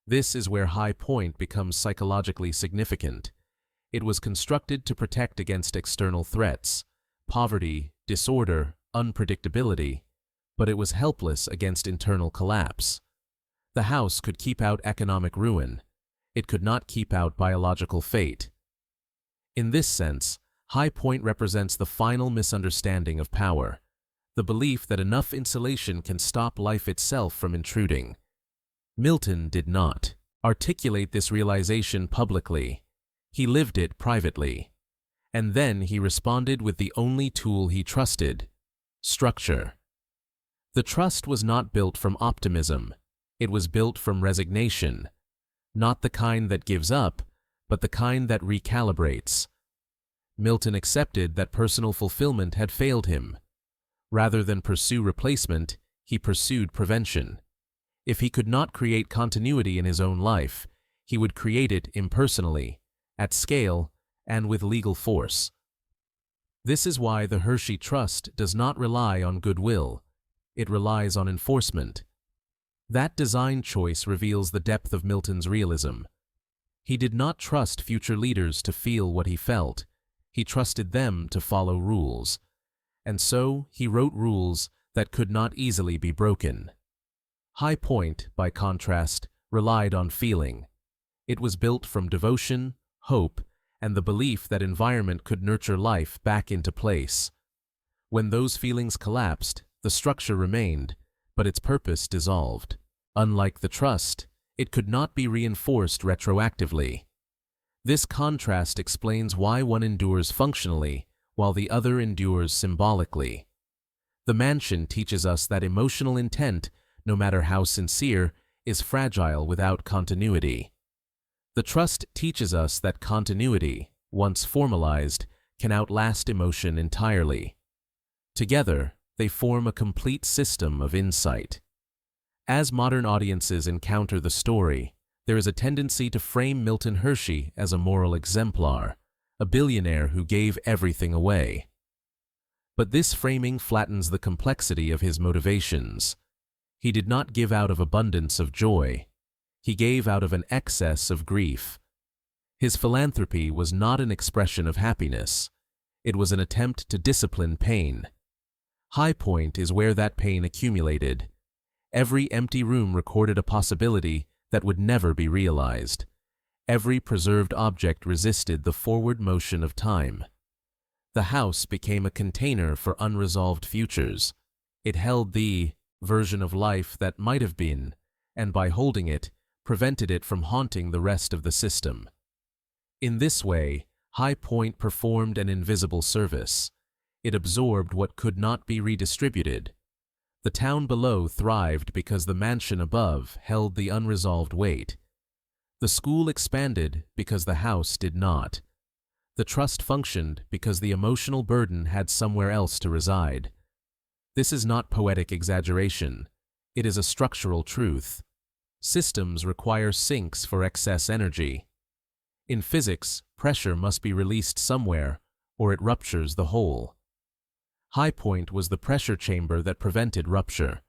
Speaker 1: This is where High Point becomes psychologically significant. It was constructed to protect against external threats, poverty, disorder, unpredictability, but it was helpless against internal collapse. The house could keep out economic ruin. It could not keep out biological fate. In this sense, High Point represents the final misunderstanding of power, the belief that enough insulation can stop life itself from intruding. Milton did not articulate this realization publicly. He lived it privately. And then he responded with the only tool he trusted: structure. The trust was not built from optimism. It was built from resignation, not the kind that gives up, but the kind that recalibrates. Milton accepted that personal fulfillment had failed him. Rather than pursue replacement, he pursued prevention. If he could not create continuity in his own life, he would create it impersonally, at scale, and with legal force. This is why the Hershey Trust does not rely on goodwill. It relies on enforcement. That design choice reveals the depth of Milton's realism. He did not trust future leaders to feel what he felt. He trusted them to follow rules. And so he wrote rules that could not easily be broken. High Point, by contrast, relied on feeling. It was built from devotion, hope, and the belief that environment could nurture life back into place. When those feelings collapsed, the structure remained, but its purpose dissolved. Unlike the trust, it could not be reinforced retroactively. This contrast explains why one endures functionally, while the other endures symbolically. The mansion teaches us that emotional intent, no matter how sincere, is fragile without continuity. The trust teaches us that continuity, once formalized, can outlast emotion entirely. Together, they form a complete system of insight. As modern audiences encounter the story, there is a tendency to frame Milton Hershey as a moral exemplar, a billionaire who gave everything away. But this framing flattens the complexity of his motivations. He did not give out of abundance of joy. He gave out of an excess of grief. His philanthropy was not an expression of happiness. It was an attempt to discipline pain. High Point is where that pain accumulated. Every empty room recorded a possibility that would never be realized. Every preserved object resisted the forward motion of time. The house became a container for unresolved futures. It held the version of life that might have been, and by holding it, prevented it from haunting the rest of the system. In this way, High Point performed an invisible service. It absorbed what could not be redistributed. The town below thrived because the mansion above held the unresolved weight. The school expanded because the house did not. The trust functioned because the emotional burden had somewhere else to reside. This is not poetic exaggeration. It is a structural truth. Systems require sinks for excess energy. In physics, pressure must be released somewhere, or it ruptures the whole. High Point was the pressure chamber that prevented rupture.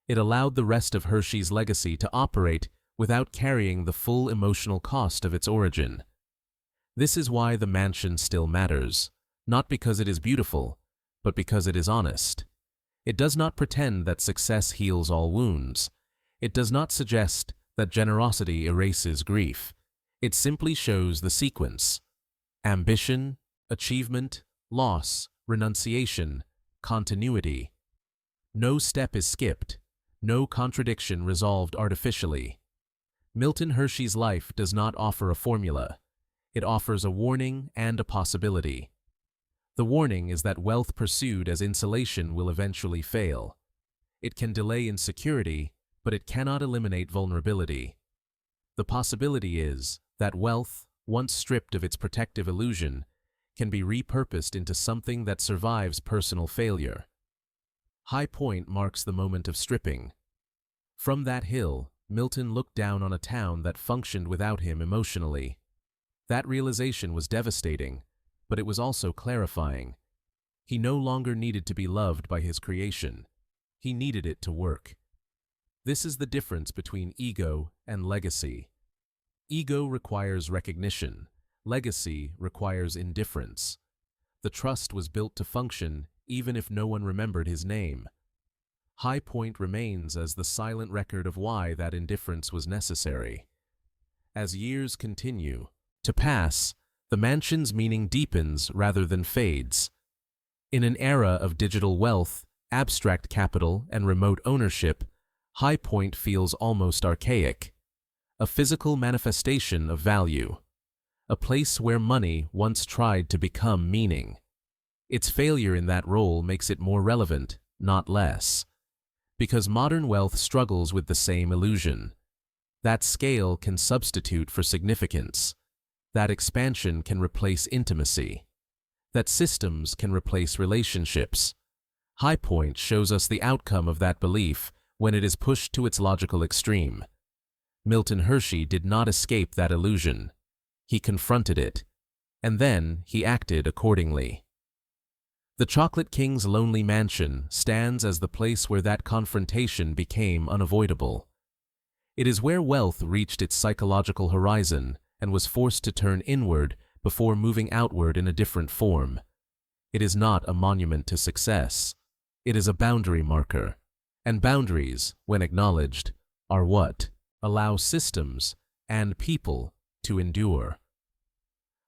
Speaker 1: It allowed the rest of Hershey's legacy to operate without carrying the full emotional cost of its origin. This is why the mansion still matters, not because it is beautiful, but because it is honest. It does not pretend that success heals all wounds. It does not suggest that generosity erases grief. It simply shows the sequence: ambition, achievement, loss, renunciation, continuity. No step is skipped, no contradiction resolved artificially. Milton Hershey's life does not offer a formula. It offers a warning and a possibility. The warning is that wealth pursued as insulation will eventually fail. It can delay insecurity, but it cannot eliminate vulnerability. The possibility is that wealth, once stripped of its protective illusion, can be repurposed into something that survives personal failure. High Point marks the moment of stripping. From that hill, Milton looked down on a town that functioned without him emotionally. That realization was devastating, but it was also clarifying. He no longer needed to be loved by his creation. He needed it to work. This is the difference between ego and legacy. Ego requires recognition. Legacy requires indifference. The trust was built to function even if no one remembered his name. High Point remains as the silent record of why that indifference was necessary. As years continue to pass, the mansion's meaning deepens rather than fades. In an era of digital wealth, abstract capital, and remote ownership, High Point feels almost archaic. A physical manifestation of value. A place where money once tried to become meaning. Its failure in that role makes it more relevant, not less. Because modern wealth struggles with the same illusion. That scale can substitute for significance. That expansion can replace intimacy. That systems can replace relationships. High Point shows us the outcome of that belief when it is pushed to its logical extreme. Milton Hershey did not escape that illusion. He confronted it. And then he acted accordingly. The Chocolate King's lonely mansion stands as the place where that confrontation became unavoidable. It is where wealth reached its psychological horizon and was forced to turn inward before moving outward in a different form. It is not a monument to success. It is a boundary marker. And boundaries, when acknowledged, are what allow systems and people to endure.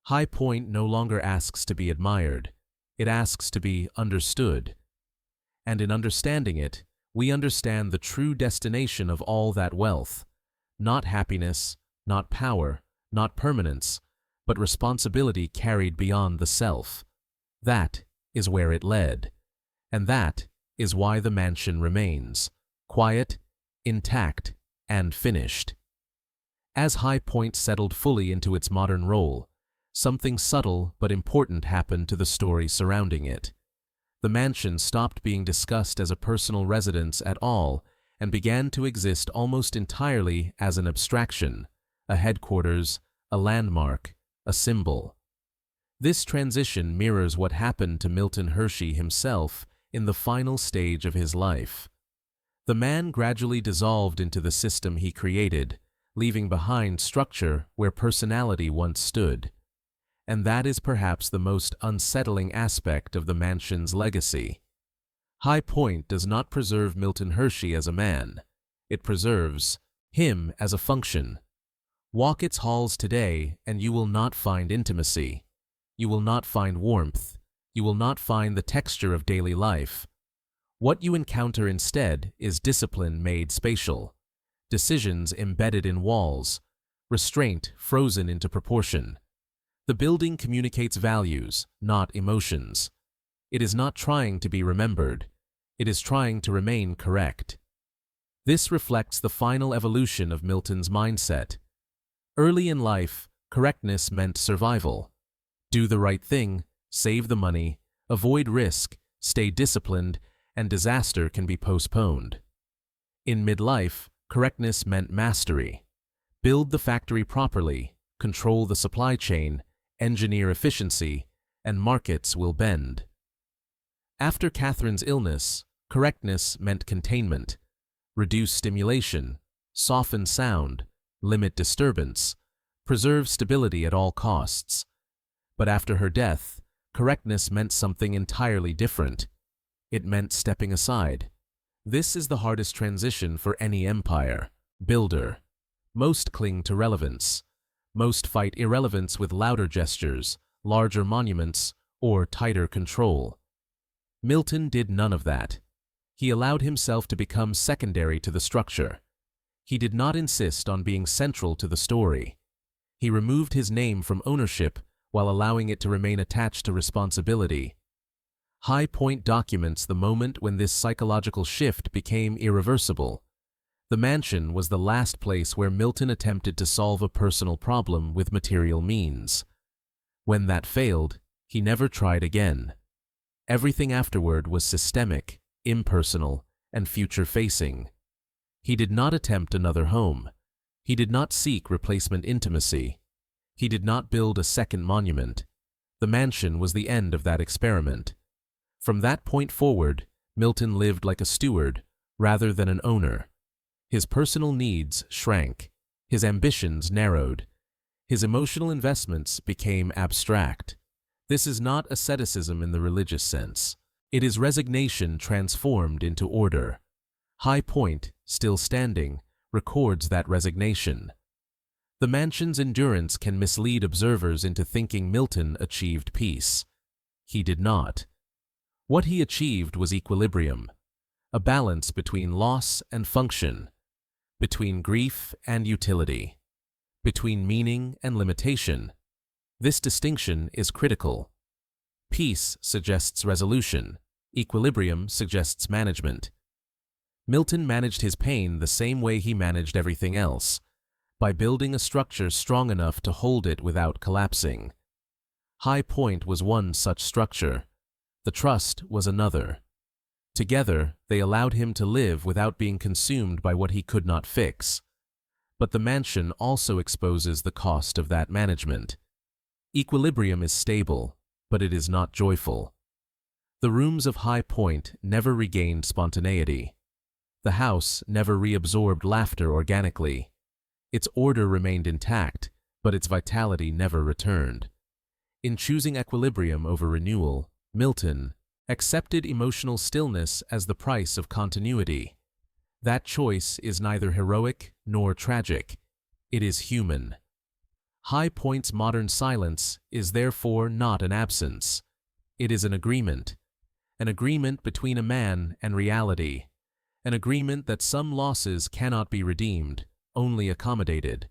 Speaker 1: High Point no longer asks to be admired. It asks to be understood. And in understanding it, we understand the true destination of all that wealth. Not happiness, not power, not permanence, but responsibility carried beyond the self. That is where it led. And that is why the mansion remains, quiet, intact, and finished. As High Point settled fully into its modern role, something subtle but important happened to the story surrounding it. The mansion stopped being discussed as a personal residence at all and began to exist almost entirely as an abstraction, a headquarters, a landmark, a symbol. This transition mirrors what happened to Milton Hershey himself in the final stage of his life. The man gradually dissolved into the system he created, leaving behind structure where personality once stood. And that is perhaps the most unsettling aspect of the mansion's legacy. High Point does not preserve Milton Hershey as a man. It preserves him as a function. Walk its halls today and you will not find intimacy. You will not find warmth. You will not find the texture of daily life. What you encounter instead is discipline made spatial, decisions embedded in walls, restraint frozen into proportion. The building communicates values, not emotions. It is not trying to be remembered. It is trying to remain correct. This reflects the final evolution of Milton's mindset. Early in life, correctness meant survival. Do the right thing, save the money, avoid risk, stay disciplined, and disaster can be postponed. In midlife, correctness meant mastery. Build the factory properly, control the supply chain, engineer efficiency, and markets will bend. After Catherine's illness, correctness meant containment. Reduce stimulation, soften sound, limit disturbance, preserve stability at all costs. But after her death, correctness meant something entirely different. It meant stepping aside. This is the hardest transition for any empire builder. Most cling to relevance. Most fight irrelevance with louder gestures, larger monuments, or tighter control. Milton did none of that. He allowed himself to become secondary to the structure. He did not insist on being central to the story. He removed his name from ownership while allowing it to remain attached to responsibility. High Point documents the moment when this psychological shift became irreversible. The mansion was the last place where Milton attempted to solve a personal problem with material means. When that failed, he never tried again. Everything afterward was systemic, impersonal, and future-facing. He did not attempt another home. He did not seek replacement intimacy. He did not build a second monument. The mansion was the end of that experiment. From that point forward, Milton lived like a steward rather than an owner. His personal needs shrank. His ambitions narrowed. His emotional investments became abstract. This is not asceticism in the religious sense. It is resignation transformed into order. High Point, still standing, records that resignation. The mansion's endurance can mislead observers into thinking Milton achieved peace. He did not. What he achieved was equilibrium, a balance between loss and function, between grief and utility, between meaning and limitation. This distinction is critical. Peace suggests resolution. Equilibrium suggests management. Milton managed his pain the same way he managed everything else, by building a structure strong enough to hold it without collapsing. High Point was one such structure. The trust was another. Together, they allowed him to live without being consumed by what he could not fix. But the mansion also exposes the cost of that management. Equilibrium is stable, but it is not joyful. The rooms of High Point never regained spontaneity. The house never reabsorbed laughter organically. Its order remained intact, but its vitality never returned. In choosing equilibrium over renewal, Milton accepted emotional stillness as the price of continuity. That choice is neither heroic nor tragic. It is human. High Point's modern silence is therefore not an absence. It is an agreement between a man and reality, an agreement that some losses cannot be redeemed, only accommodated.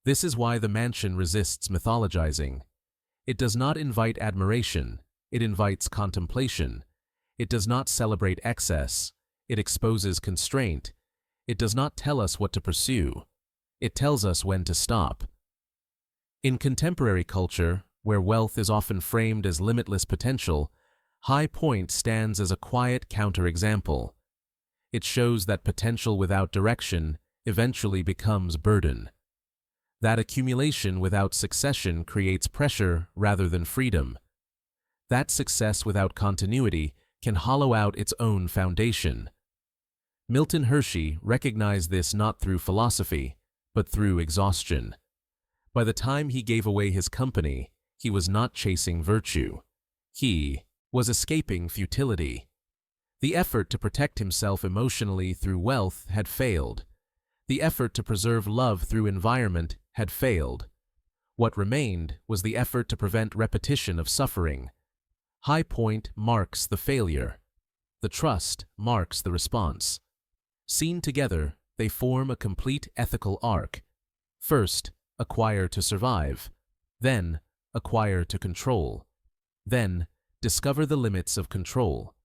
Speaker 1: This is why the mansion resists mythologizing. It does not invite admiration, it invites contemplation. It does not celebrate excess, it exposes constraint. It does not tell us what to pursue, it tells us when to stop. In contemporary culture, where wealth is often framed as limitless potential, High Point stands as a quiet counterexample. It shows that potential without direction eventually becomes burden. That accumulation without succession creates pressure rather than freedom. That success without continuity can hollow out its own foundation. Milton Hershey recognized this not through philosophy, but through exhaustion. By the time he gave away his company, he was not chasing virtue. He was escaping futility. The effort to protect himself emotionally through wealth had failed. The effort to preserve love through environment had failed. What remained was the effort to prevent repetition of suffering. High Point marks the failure. The trust marks the response. Seen together, they form a complete ethical arc. First, acquire to survive. Then, acquire to control. Then, discover the limits of control.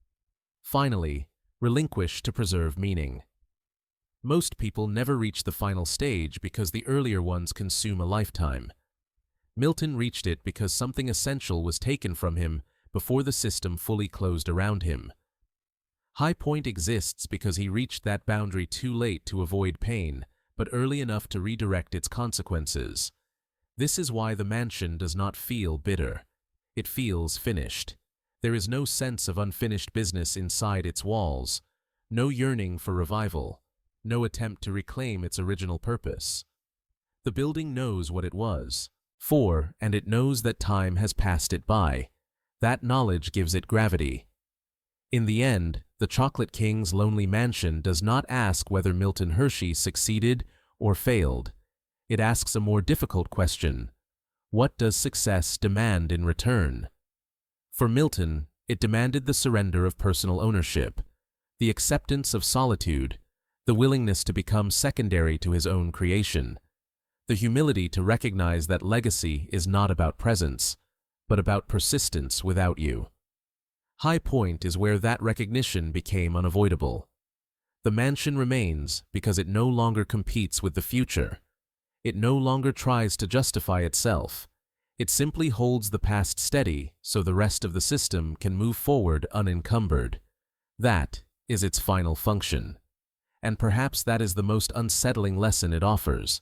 Speaker 1: Finally, relinquish to preserve meaning. Most people never reach the final stage because the earlier ones consume a lifetime. Milton reached it because something essential was taken from him before the system fully closed around him. High Point exists because he reached that boundary too late to avoid pain, but early enough to redirect its consequences. This is why the mansion does not feel bitter. It feels finished. There is no sense of unfinished business inside its walls, no yearning for revival, no attempt to reclaim its original purpose. The building knows what it was, and it knows that time has passed it by. That knowledge gives it gravity. In the end, the Chocolate King's lonely mansion does not ask whether Milton Hershey succeeded or failed. It asks a more difficult question. What does success demand in return? For Milton, it demanded the surrender of personal ownership, the acceptance of solitude, the willingness to become secondary to his own creation. the humility to recognize that legacy is not about presence, but about persistence without you. High Point is where that recognition became unavoidable. The mansion remains because it no longer competes with the future. It no longer tries to justify itself. It simply holds the past steady so the rest of the system can move forward unencumbered. That is its final function. And perhaps that is the most unsettling lesson it offers,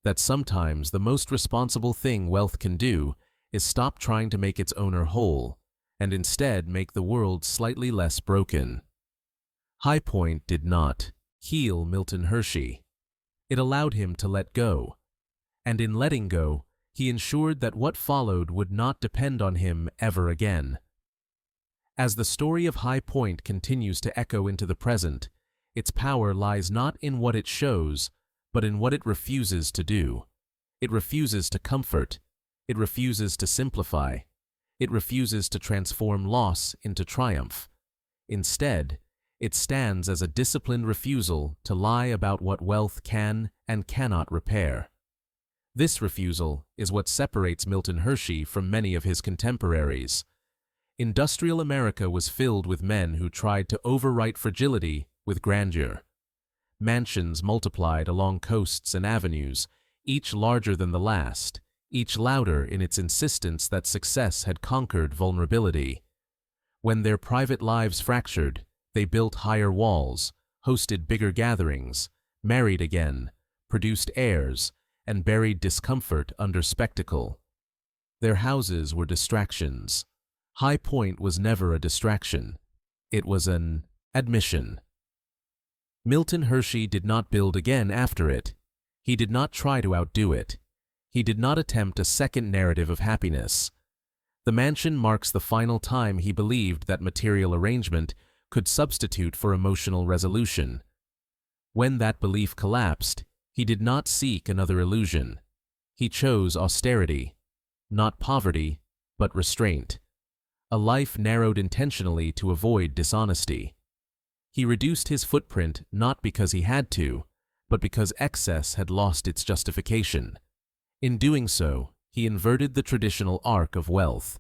Speaker 1: that sometimes the most responsible thing wealth can do is stop trying to make its owner whole, and instead make the world slightly less broken. High Point did not heal Milton Hershey. It allowed him to let go. And in letting go, he ensured that what followed would not depend on him ever again. As the story of High Point continues to echo into the present, its power lies not in what it shows, but in what it refuses to do. It refuses to comfort. It refuses to simplify. It refuses to transform loss into triumph. Instead, it stands as a disciplined refusal to lie about what wealth can and cannot repair. This refusal is what separates Milton Hershey from many of his contemporaries. Industrial America was filled with men who tried to overwrite fragility with grandeur. Mansions multiplied along coasts and avenues, each larger than the last, each louder in its insistence that success had conquered vulnerability. When their private lives fractured, they built higher walls, hosted bigger gatherings, married again, produced heirs, and buried discomfort under spectacle. Their houses were distractions. High Point was never a distraction. It was an admission. Milton Hershey did not build again after it. He did not try to outdo it. He did not attempt a second narrative of happiness. The mansion marks the final time he believed that material arrangement could substitute for emotional resolution. When that belief collapsed, he did not seek another illusion. He chose austerity, not poverty, but restraint. A life narrowed intentionally to avoid dishonesty. He reduced his footprint not because he had to, but because excess had lost its justification. In doing so, he inverted the traditional arc of wealth.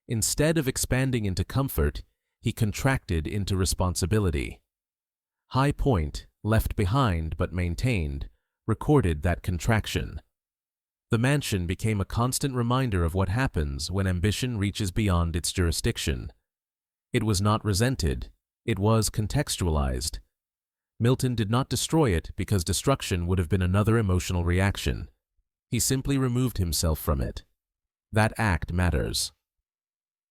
Speaker 1: Instead of expanding into comfort, he contracted into responsibility. High Point, left behind but maintained, recorded that contraction. The mansion became a constant reminder of what happens when ambition reaches beyond its jurisdiction. It was not resented, it was contextualized. Milton did not destroy it because destruction would have been another emotional reaction. He simply removed himself from it. That act matters.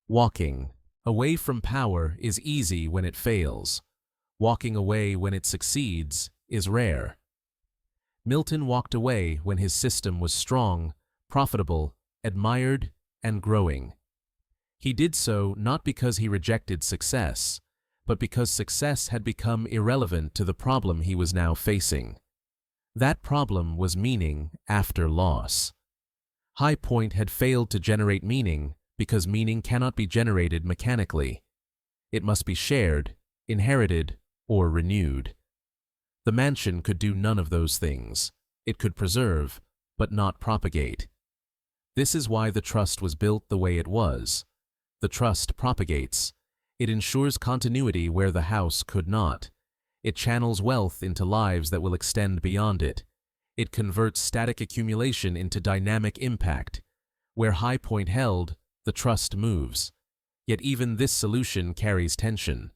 Speaker 1: Walking away from power is easy when it fails. Walking away when it succeeds is rare. Milton walked away when his system was strong, profitable, admired, and growing. He did so not because he rejected success, but because success had become irrelevant to the problem he was now facing. That problem was meaning after loss. High Point had failed to generate meaning because meaning cannot be generated mechanically. It must be shared, inherited, or renewed. The mansion could do none of those things. It could preserve, but not propagate. This is why the trust was built the way it was. The trust propagates. It ensures continuity where the house could not. It channels wealth into lives that will extend beyond it. It converts static accumulation into dynamic impact. Where High Point held, the trust moves. Yet even this solution carries tension.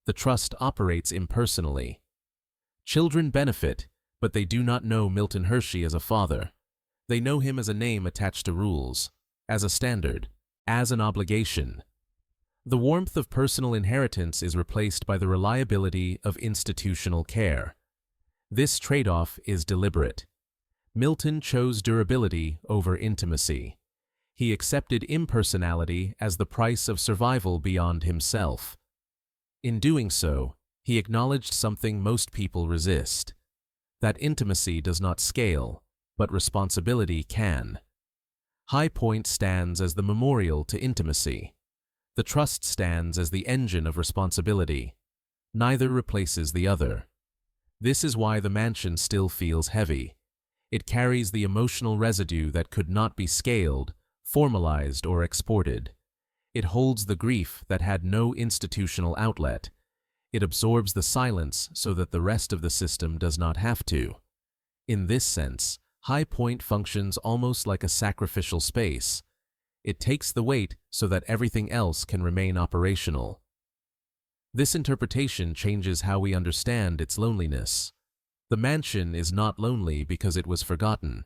Speaker 1: The trust operates impersonally. Children benefit, but they do not know Milton Hershey as a father. They know him as a name attached to rules, as a standard, as an obligation. The warmth of personal inheritance is replaced by the reliability of institutional care. This trade-off is deliberate. Milton chose durability over intimacy. He accepted impersonality as the price of survival beyond himself. In doing so, he acknowledged something most people resist: that intimacy does not scale, but responsibility can. High Point stands as the memorial to intimacy. The trust stands as the engine of responsibility. Neither replaces the other. This is why the mansion still feels heavy. It carries the emotional residue that could not be scaled, formalized, or exported. It holds the grief that had no institutional outlet. It absorbs the silence so that the rest of the system does not have to. In this sense, High Point functions almost like a sacrificial space. It takes the weight so that everything else can remain operational. This interpretation changes how we understand its loneliness. The mansion is not lonely because it was forgotten.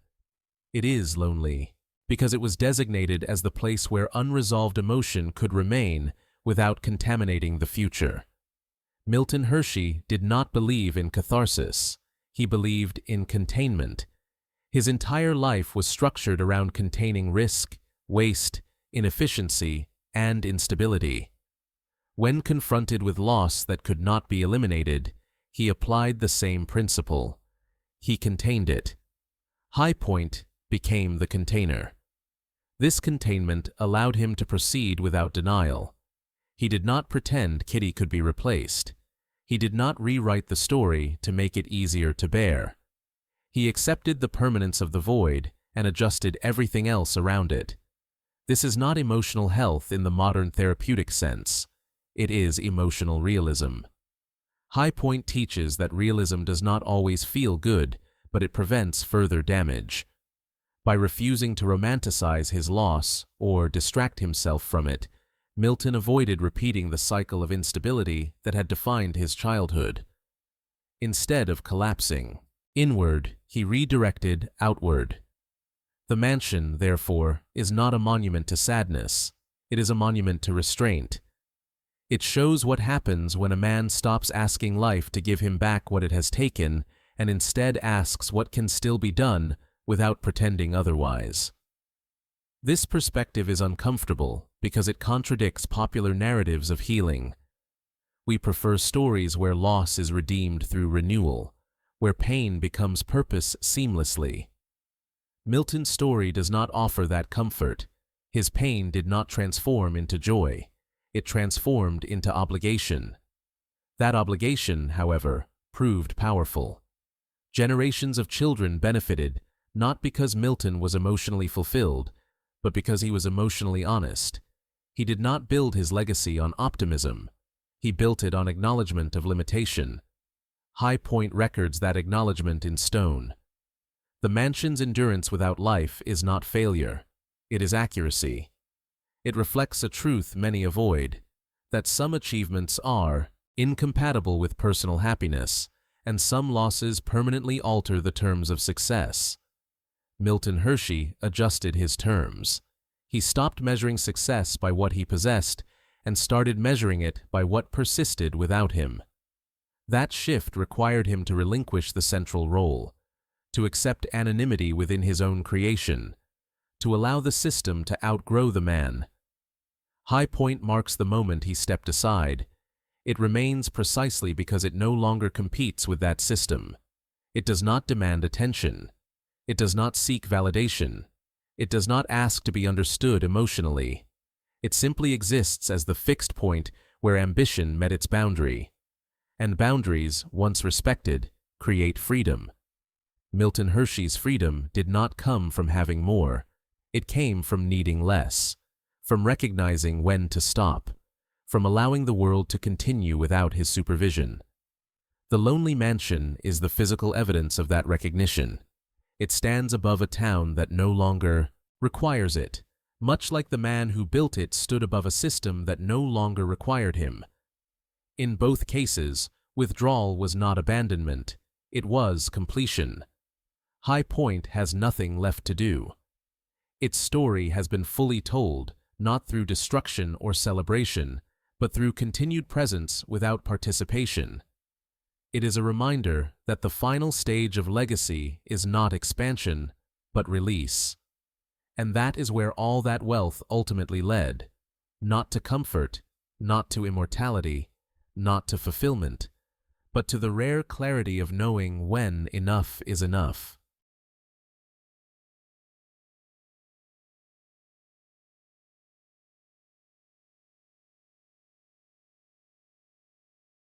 Speaker 1: It is lonely because it was designated as the place where unresolved emotion could remain without contaminating the future. Milton Hershey did not believe in catharsis. He believed in containment. His entire life was structured around containing risk, waste, inefficiency, and instability. When confronted with loss that could not be eliminated, he applied the same principle. He contained it. High Point became the container. This containment allowed him to proceed without denial. He did not pretend Kitty could be replaced. He did not rewrite the story to make it easier to bear. He accepted the permanence of the void and adjusted everything else around it. This is not emotional health in the modern therapeutic sense. It is emotional realism. High Point teaches that realism does not always feel good, but it prevents further damage. By refusing to romanticize his loss or distract himself from it, Milton avoided repeating the cycle of instability that had defined his childhood. Instead of collapsing inward, he redirected outward. The mansion, therefore, is not a monument to sadness. It is a monument to restraint. It shows what happens when a man stops asking life to give him back what it has taken and instead asks what can still be done without pretending otherwise. This perspective is uncomfortable because it contradicts popular narratives of healing. We prefer stories where loss is redeemed through renewal, where pain becomes purpose seamlessly. Milton's story does not offer that comfort. His pain did not transform into joy. It transformed into obligation. That obligation, however, proved powerful. Generations of children benefited not because Milton was emotionally fulfilled, but because he was emotionally honest. He did not build his legacy on optimism. He built it on acknowledgement of limitation. High Point records that acknowledgement in stone. The mansion's endurance without life is not failure. It is accuracy. It reflects a truth many avoid, that some achievements are incompatible with personal happiness, and some losses permanently alter the terms of success. Milton Hershey adjusted his terms. He stopped measuring success by what he possessed and started measuring it by what persisted without him. That shift required him to relinquish the central role, to accept anonymity within his own creation, to allow the system to outgrow the man. High Point marks the moment he stepped aside. It remains precisely because it no longer competes with that system. It does not demand attention. It does not seek validation. It does not ask to be understood emotionally. It simply exists as the fixed point where ambition met its boundary. And boundaries, once respected, create freedom. Milton Hershey's freedom did not come from having more. It came from needing less, from recognizing when to stop, from allowing the world to continue without his supervision. The lonely mansion is the physical evidence of that recognition. It stands above a town that no longer requires it, much like the man who built it stood above a system that no longer required him. In both cases, withdrawal was not abandonment, it was completion. High Point has nothing left to do. Its story has been fully told, not through destruction or celebration, but through continued presence without participation. It is a reminder that the final stage of legacy is not expansion, but release. And that is where all that wealth ultimately led, not to comfort, not to immortality, not to fulfillment, but to the rare clarity of knowing when enough is enough.